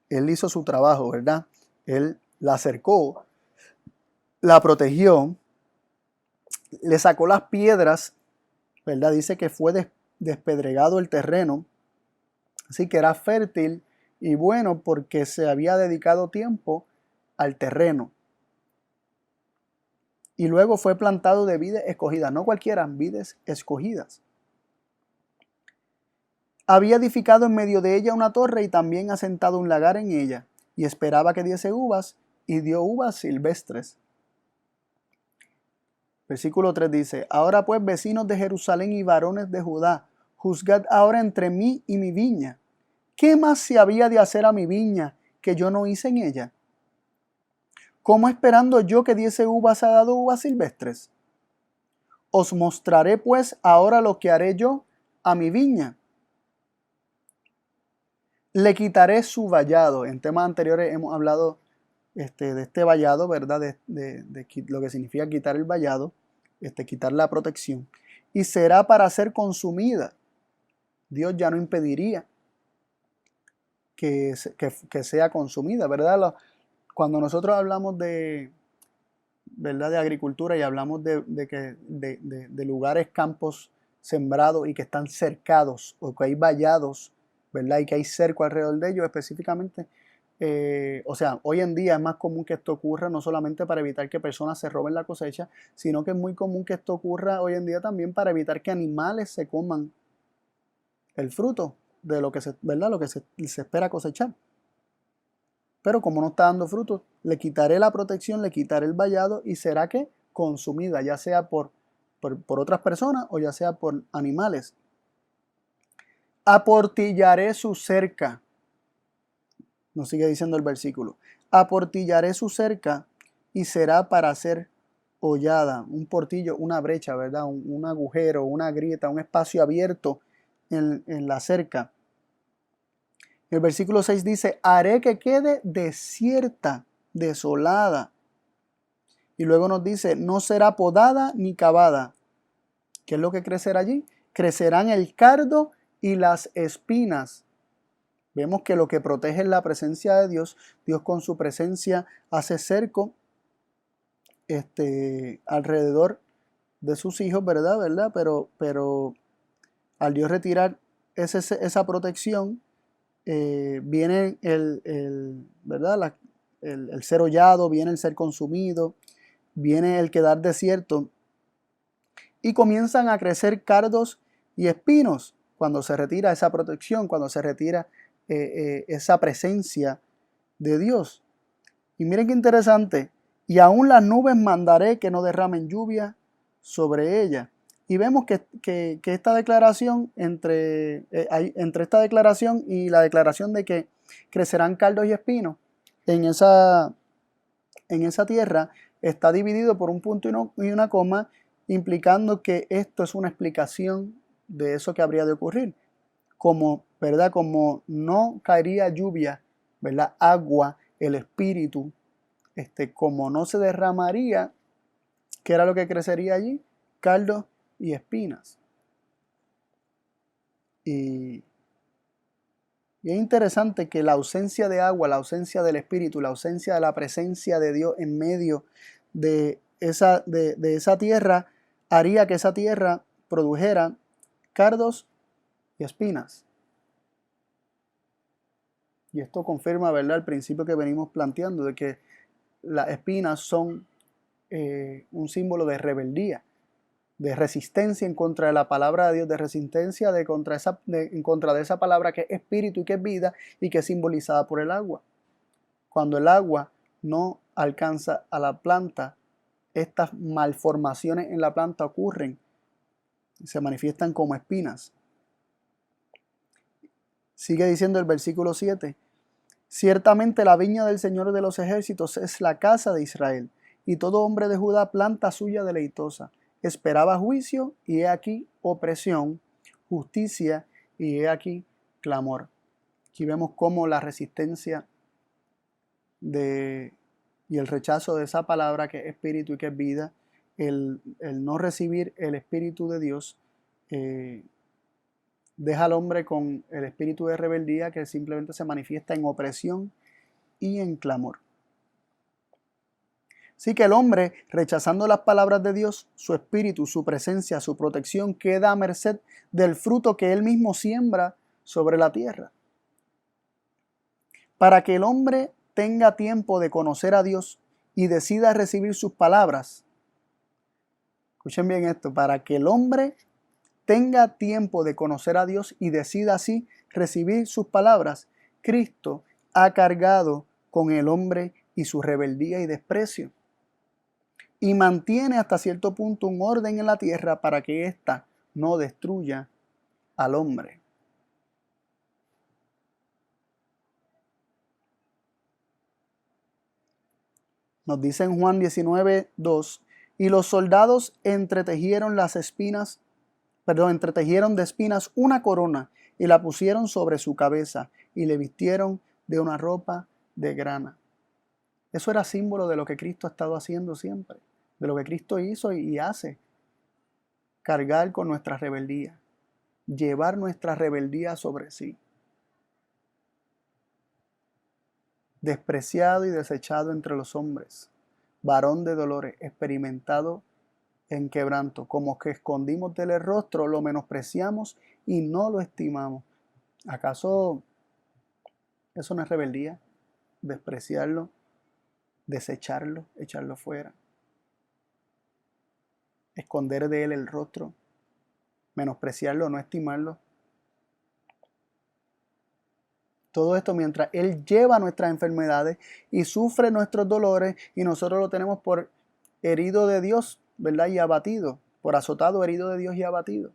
Él hizo su trabajo, ¿verdad? Él la cercó, la protegió, le sacó las piedras, ¿verdad? Dice que fue despedregado el terreno, así que era fértil y bueno porque se había dedicado tiempo al terreno. Y luego fue plantado de vides escogidas, no cualquiera, vides escogidas. Había edificado en medio de ella una torre y también asentado un lagar en ella, y esperaba que diese uvas, y dio uvas silvestres. Versículo 3 dice: ahora pues, vecinos de Jerusalén y varones de Judá, juzgad ahora entre mí y mi viña. ¿Qué más se había de hacer a mi viña que yo no hice en ella? ¿Cómo esperando yo que diese uvas ha dado uvas silvestres? Os mostraré pues ahora lo que haré yo a mi viña. Le quitaré su vallado. En temas anteriores hemos hablado de este vallado, ¿verdad? De lo que significa quitar el vallado, quitar la protección. Y será para ser consumida. Dios ya no impediría que sea consumida, ¿verdad? Cuando nosotros hablamos ¿verdad?, de agricultura y hablamos de lugares, campos sembrados y que están cercados o que hay vallados, ¿verdad?, y que hay cerco alrededor de ellos específicamente. O sea, hoy en día es más común que esto ocurra no solamente para evitar que personas se roben la cosecha, sino que es muy común que esto ocurra hoy en día también para evitar que animales se coman el fruto de lo que ¿verdad?, lo que se espera cosechar. Pero como no está dando fruto, le quitaré la protección, le quitaré el vallado y será que consumida, ya sea por otras personas o ya sea por animales. Aportillaré su cerca. Nos sigue diciendo el versículo. Aportillaré su cerca y será para ser hollada. Un portillo, una brecha, ¿verdad? Un agujero, una grieta, un espacio abierto en la cerca. El versículo 6 dice: haré que quede desierta, desolada. Y luego nos dice: no será podada ni cavada. ¿Qué es lo que crecerá allí? Crecerán el cardo y las espinas. Vemos que lo que protege es la presencia de Dios. Dios con su presencia hace cerco alrededor de sus hijos, ¿verdad? Pero al Dios retirar esa protección, viene ¿verdad?, el ser hollado, viene el ser consumido, viene el quedar desierto y comienzan a crecer cardos y espinos cuando se retira esa protección, cuando se retira esa presencia de Dios. Y miren qué interesante: y aún las nubes mandaré que no derramen lluvia sobre ella. Y vemos que esta declaración, entre esta declaración y la declaración de que crecerán cardos y espinos en esa tierra, está dividido por un punto y una coma, implicando que esto es una explicación de eso que habría de ocurrir. Como, ¿verdad?, como no caería lluvia, ¿verdad?, agua, el espíritu, como no se derramaría, ¿qué era lo que crecería allí? Cardos y espinas. Y es interesante que la ausencia de agua, la ausencia del espíritu, la ausencia de la presencia de Dios en medio de esa tierra, haría que esa tierra produjera cardos y espinas. Y esto confirma, ¿verdad?, el principio que venimos planteando de que las espinas son un símbolo de rebeldía, de resistencia en contra de la palabra de Dios, de resistencia en contra de esa palabra que es espíritu y que es vida y que es simbolizada por el agua. Cuando el agua no alcanza a la planta, estas malformaciones en la planta ocurren y se manifiestan como espinas. Sigue diciendo el versículo 7: ciertamente la viña del Señor de los ejércitos es la casa de Israel, y todo hombre de Judá planta suya deleitosa. Esperaba juicio, y he aquí opresión, justicia, y he aquí clamor. Aquí vemos cómo la resistencia y el rechazo de esa palabra que es espíritu y que es vida, el no recibir el espíritu de Dios, deja al hombre con el espíritu de rebeldía que simplemente se manifiesta en opresión y en clamor. Así que el hombre, rechazando las palabras de Dios, su espíritu, su presencia, su protección, queda a merced del fruto que él mismo siembra sobre la tierra. Para que el hombre tenga tiempo de conocer a Dios y decida recibir sus palabras. Escuchen bien esto: para que el hombre tenga tiempo de conocer a Dios y decida así recibir sus palabras, Cristo ha cargado con el hombre y su rebeldía y desprecio, y mantiene hasta cierto punto un orden en la tierra para que ésta no destruya al hombre. Nos dice en Juan 19:2, y los soldados entretejieron de espinas una corona y la pusieron sobre su cabeza y le vistieron de una ropa de grana. Eso era símbolo de lo que Cristo ha estado haciendo siempre, de lo que Cristo hizo y hace. Cargar con nuestra rebeldía, llevar nuestra rebeldía sobre sí. Despreciado y desechado entre los hombres, varón de dolores, experimentado en quebranto, como que escondimos del rostro, lo menospreciamos y no lo estimamos. ¿Acaso eso no es rebeldía? Despreciarlo, desecharlo, echarlo fuera, esconder de él el rostro, menospreciarlo, no estimarlo. Todo esto mientras Él lleva nuestras enfermedades y sufre nuestros dolores y nosotros lo tenemos por herido de Dios, ¿verdad? Y abatido, por azotado, herido de Dios y abatido.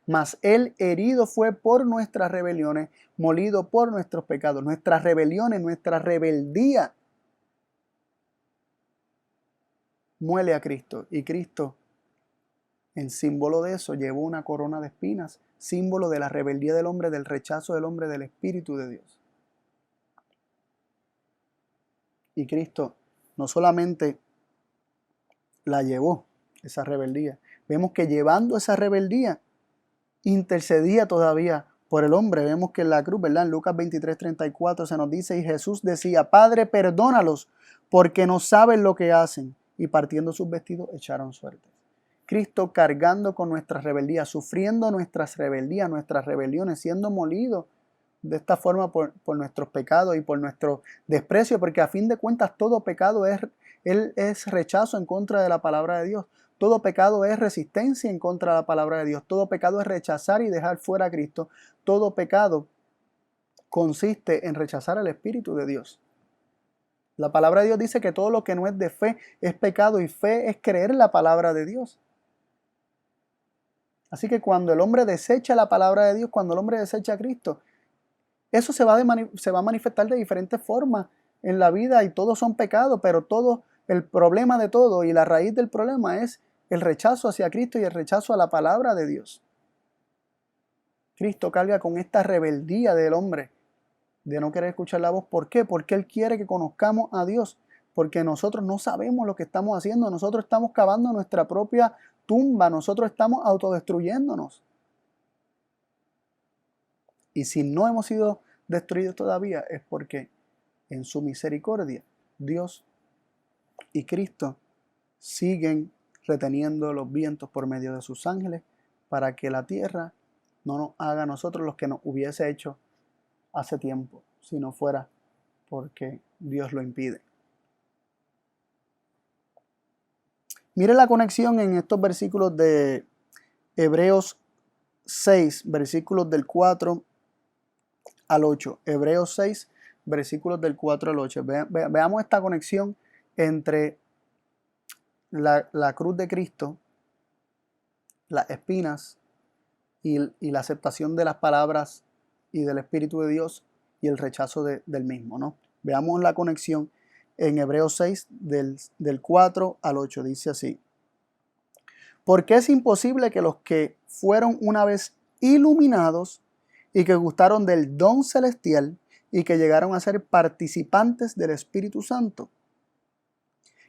Mas Él herido fue por nuestras rebeliones, molido por nuestros pecados. Nuestras rebeliones, nuestra rebeldía muele a Cristo. Y Cristo, en símbolo de eso, llevó una corona de espinas, símbolo de la rebeldía del hombre, del rechazo del hombre, del Espíritu de Dios. Y Cristo no solamente la llevó, esa rebeldía. Vemos que llevando esa rebeldía, intercedía todavía por el hombre. Vemos que en la cruz, ¿verdad? En Lucas 23:34 se nos dice, y Jesús decía, Padre, perdónalos, porque no saben lo que hacen. Y partiendo sus vestidos, echaron suertes. Cristo cargando con nuestras rebeldías, sufriendo nuestras rebeldías, nuestras rebeliones, siendo molido de esta forma por nuestros pecados y por nuestro desprecio, porque a fin de cuentas todo pecado es rechazo en contra de la palabra de Dios. Todo pecado es resistencia en contra de la palabra de Dios. Todo pecado es rechazar y dejar fuera a Cristo. Todo pecado consiste en rechazar al Espíritu de Dios. La palabra de Dios dice que todo lo que no es de fe es pecado y fe es creer la palabra de Dios. Así que cuando el hombre desecha la palabra de Dios, cuando el hombre desecha a Cristo, eso se va a manifestar de diferentes formas en la vida y todos son pecados, pero todo, el problema de todo y la raíz del problema es el rechazo hacia Cristo y el rechazo a la palabra de Dios. Cristo carga con esta rebeldía del hombre de no querer escuchar la voz. ¿Por qué? Porque Él quiere que conozcamos a Dios, porque nosotros no sabemos lo que estamos haciendo, nosotros estamos cavando nuestra propia tumba, nosotros estamos autodestruyéndonos. Y si no hemos sido destruidos todavía es porque en su misericordia Dios y Cristo siguen reteniendo los vientos por medio de sus ángeles para que la tierra no nos haga a nosotros los que nos hubiese hecho hace tiempo, si no fuera porque Dios lo impide. Mire la conexión en estos versículos de Hebreos 6, versículos del 4 al 8. Hebreos 6, versículos del 4 al 8. Veamos esta conexión entre la cruz de Cristo, las espinas y la aceptación de las palabras y del Espíritu de Dios y el rechazo del mismo, ¿no? Veamos la conexión en Hebreos 6 del 4 al 8. Dice así: porque es imposible que los que fueron una vez iluminados y que gustaron del don celestial y que llegaron a ser participantes del Espíritu Santo,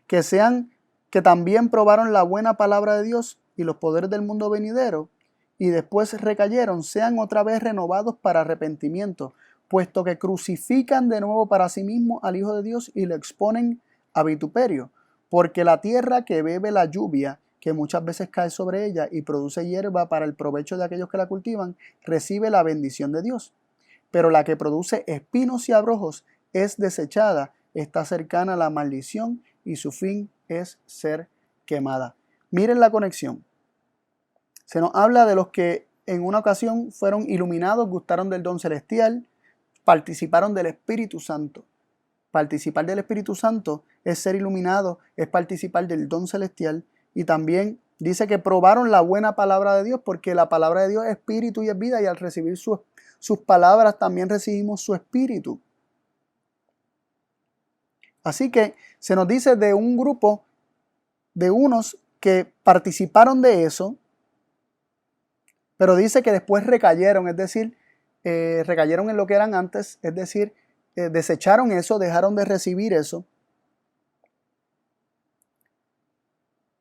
que también probaron la buena palabra de Dios y los poderes del mundo venidero, y después recayeron, sean otra vez renovados para arrepentimiento, puesto que crucifican de nuevo para sí mismos al Hijo de Dios y lo exponen a vituperio, porque la tierra que bebe la lluvia, que muchas veces cae sobre ella y produce hierba para el provecho de aquellos que la cultivan, recibe la bendición de Dios. Pero la que produce espinos y abrojos es desechada, está cercana a la maldición y su fin es ser quemada. Miren la conexión. Se nos habla de los que en una ocasión fueron iluminados, gustaron del don celestial, participaron del Espíritu Santo. Participar del Espíritu Santo es ser iluminado, es participar del don celestial. Y también dice que probaron la buena palabra de Dios, porque la palabra de Dios es espíritu y es vida, y al recibir sus palabras también recibimos su espíritu. Así que se nos dice de un grupo de unos que participaron de eso, pero dice que después recayeron, es decir, recayeron en lo que eran antes, es decir, desecharon eso, dejaron de recibir eso.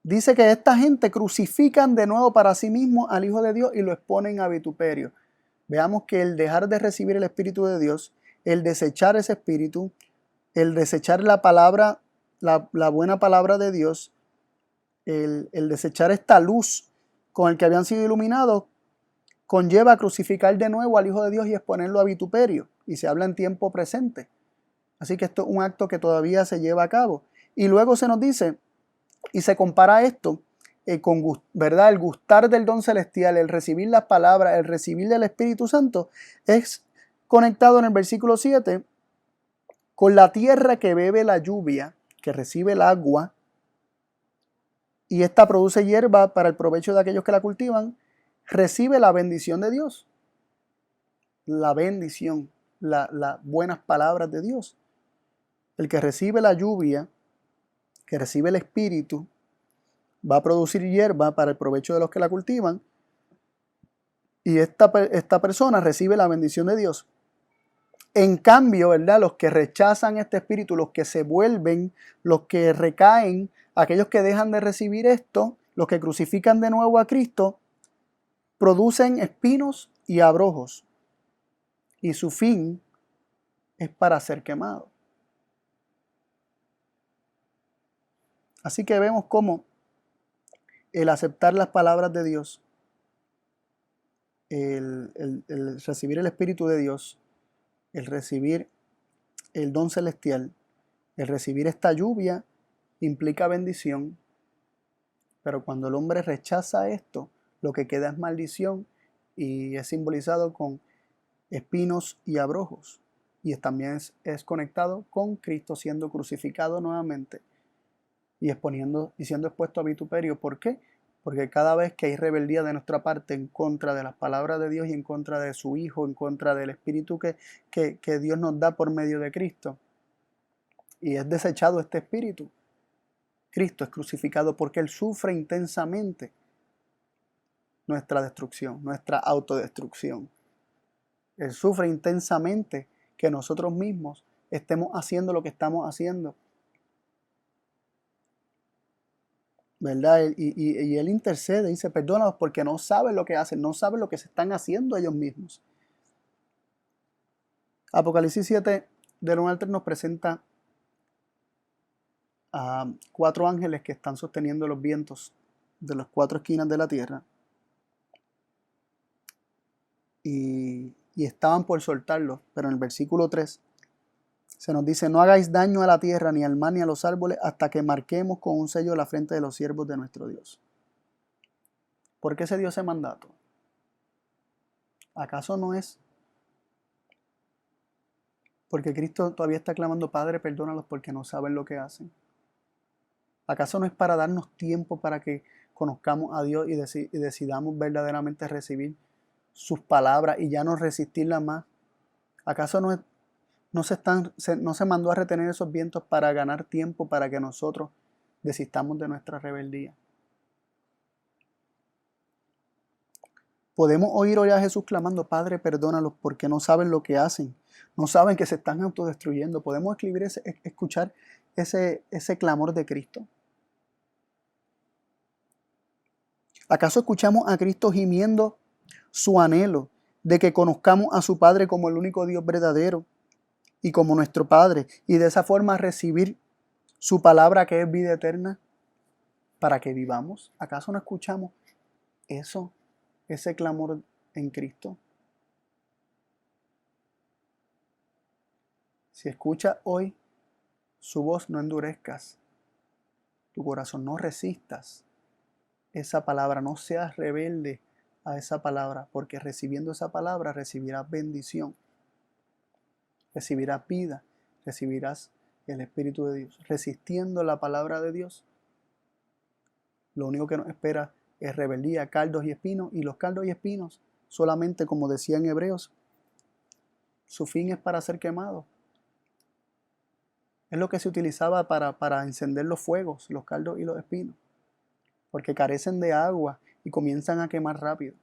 Dice que esta gente crucifican de nuevo para sí mismo al Hijo de Dios y lo exponen a vituperio. Veamos que el dejar de recibir el Espíritu de Dios, el desechar ese Espíritu, el desechar la palabra, la buena palabra de Dios, el desechar esta luz con el que habían sido iluminados, conlleva crucificar de nuevo al Hijo de Dios y exponerlo a vituperio. Y se habla en tiempo presente. Así que esto es un acto que todavía se lleva a cabo. Y luego se nos dice, y se compara esto con, ¿verdad? El gustar del don celestial, el recibir las palabras, el recibir del Espíritu Santo, es conectado en el versículo 7 con la tierra que bebe la lluvia, que recibe el agua, y esta produce hierba para el provecho de aquellos que la cultivan, recibe la bendición de Dios. La bendición, las buenas palabras de Dios. El que recibe la lluvia, que recibe el Espíritu, va a producir hierba para el provecho de los que la cultivan, y esta persona recibe la bendición de Dios. En cambio, ¿verdad? Los que rechazan este Espíritu, los que se vuelven, los que recaen, aquellos que dejan de recibir esto, los que crucifican de nuevo a Cristo, producen espinos y abrojos, y su fin es para ser quemado. Así que vemos cómo el aceptar las palabras de Dios, el recibir el Espíritu de Dios, el recibir el don celestial, el recibir esta lluvia, implica bendición, pero cuando el hombre rechaza esto, lo que queda es maldición y es simbolizado con espinos y abrojos. Y también es conectado con Cristo siendo crucificado nuevamente y exponiendo y siendo expuesto a vituperio. ¿Por qué? Porque cada vez que hay rebeldía de nuestra parte en contra de las palabras de Dios y en contra de su Hijo, en contra del Espíritu que Dios nos da por medio de Cristo, y es desechado este Espíritu, Cristo es crucificado porque Él sufre intensamente nuestra destrucción, nuestra autodestrucción. Él sufre intensamente que nosotros mismos estemos haciendo lo que estamos haciendo, ¿verdad? Y Él intercede, dice, perdónalos porque no saben lo que hacen, no saben lo que se están haciendo ellos mismos. Apocalipsis 7, del 1 al 3, nos presenta a 4 ángeles que están sosteniendo los vientos de las 4 esquinas de la tierra. Y estaban por soltarlos, pero en el versículo 3 se nos dice, no hagáis daño a la tierra, ni al mar, ni a los árboles, hasta que marquemos con un sello la frente de los siervos de nuestro Dios. ¿Por qué se dio ese mandato? ¿Acaso no es porque Cristo todavía está clamando, Padre, perdónalos porque no saben lo que hacen? ¿Acaso no es para darnos tiempo para que conozcamos a Dios y decidamos verdaderamente recibir sus palabras y ya no resistirlas más? ¿Acaso no se mandó a retener esos vientos para ganar tiempo para que nosotros desistamos de nuestra rebeldía? Podemos oír hoy a Jesús clamando, Padre, perdónalos porque no saben lo que hacen, no saben que se están autodestruyendo. Podemos escuchar ese clamor de Cristo. ¿Acaso escuchamos a Cristo gimiendo su anhelo de que conozcamos a su Padre como el único Dios verdadero y como nuestro Padre, y de esa forma recibir su palabra que es vida eterna para que vivamos? ¿Acaso no escuchamos eso, ese clamor en Cristo? Si escuchas hoy su voz, no endurezcas tu corazón, no resistas esa palabra, no seas rebelde a esa palabra, porque recibiendo esa palabra recibirás bendición, recibirás vida, recibirás el Espíritu de Dios, resistiendo la palabra de Dios, lo único que nos espera es rebeldía, cardos y espinos, y los cardos y espinos solamente, como decía en Hebreos, su fin es para ser quemado. Es lo que se utilizaba para encender los fuegos, los cardos y los espinos, porque carecen de agua y comienzan a quemar rápido.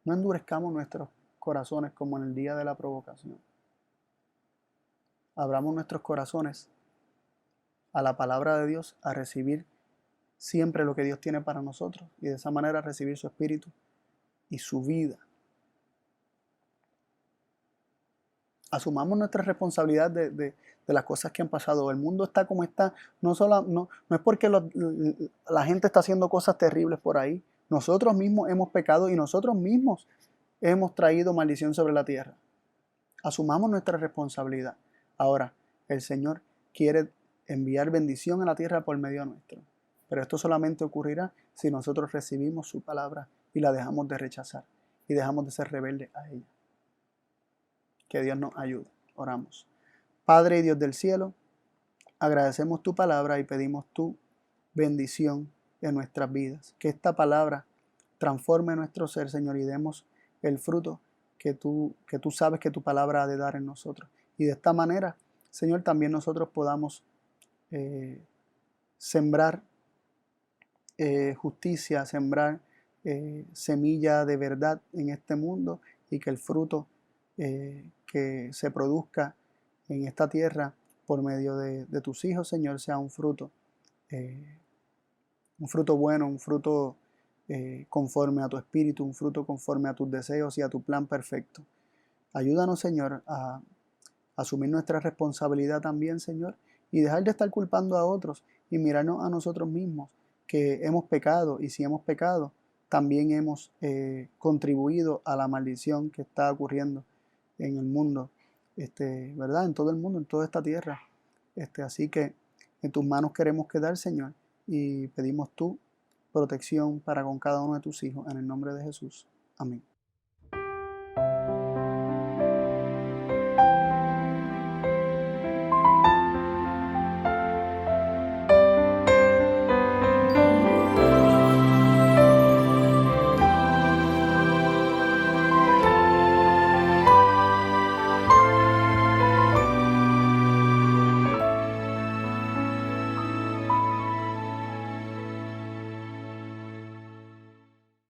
No endurezcamos nuestros corazones como en el día de la provocación. Abramos nuestros corazones a la palabra de Dios, a recibir siempre lo que Dios tiene para nosotros y de esa manera recibir su Espíritu y su vida. Asumamos nuestra responsabilidad de las cosas que han pasado. El mundo está como está, no es porque la gente está haciendo cosas terribles por ahí. Nosotros mismos hemos pecado y nosotros mismos hemos traído maldición sobre la tierra. Asumamos nuestra responsabilidad. Ahora, el Señor quiere enviar bendición a la tierra por medio nuestro. Pero esto solamente ocurrirá si nosotros recibimos su palabra y la dejamos de rechazar y dejamos de ser rebeldes a ella. Que Dios nos ayude. Oramos. Padre y Dios del cielo, agradecemos tu palabra y pedimos tu bendición en nuestras vidas. Que esta palabra transforme nuestro ser, Señor, y demos el fruto que tú sabes que tu palabra ha de dar en nosotros. Y de esta manera, Señor, también nosotros podamos sembrar justicia, sembrar semilla de verdad en este mundo y que el fruto que se produzca en esta tierra por medio de tus hijos, Señor, sea un fruto bueno, un fruto conforme a tu espíritu, un fruto conforme a tus deseos y a tu plan perfecto. Ayúdanos, Señor, a asumir nuestra responsabilidad también, Señor, y dejar de estar culpando a otros y mirarnos a nosotros mismos, que hemos pecado, y si hemos pecado, también hemos contribuido a la maldición que está ocurriendo en el mundo, ¿verdad? En todo el mundo, en toda esta tierra. Así que en tus manos queremos quedar, Señor, y pedimos tu protección para con cada uno de tus hijos, en el nombre de Jesús. Amén.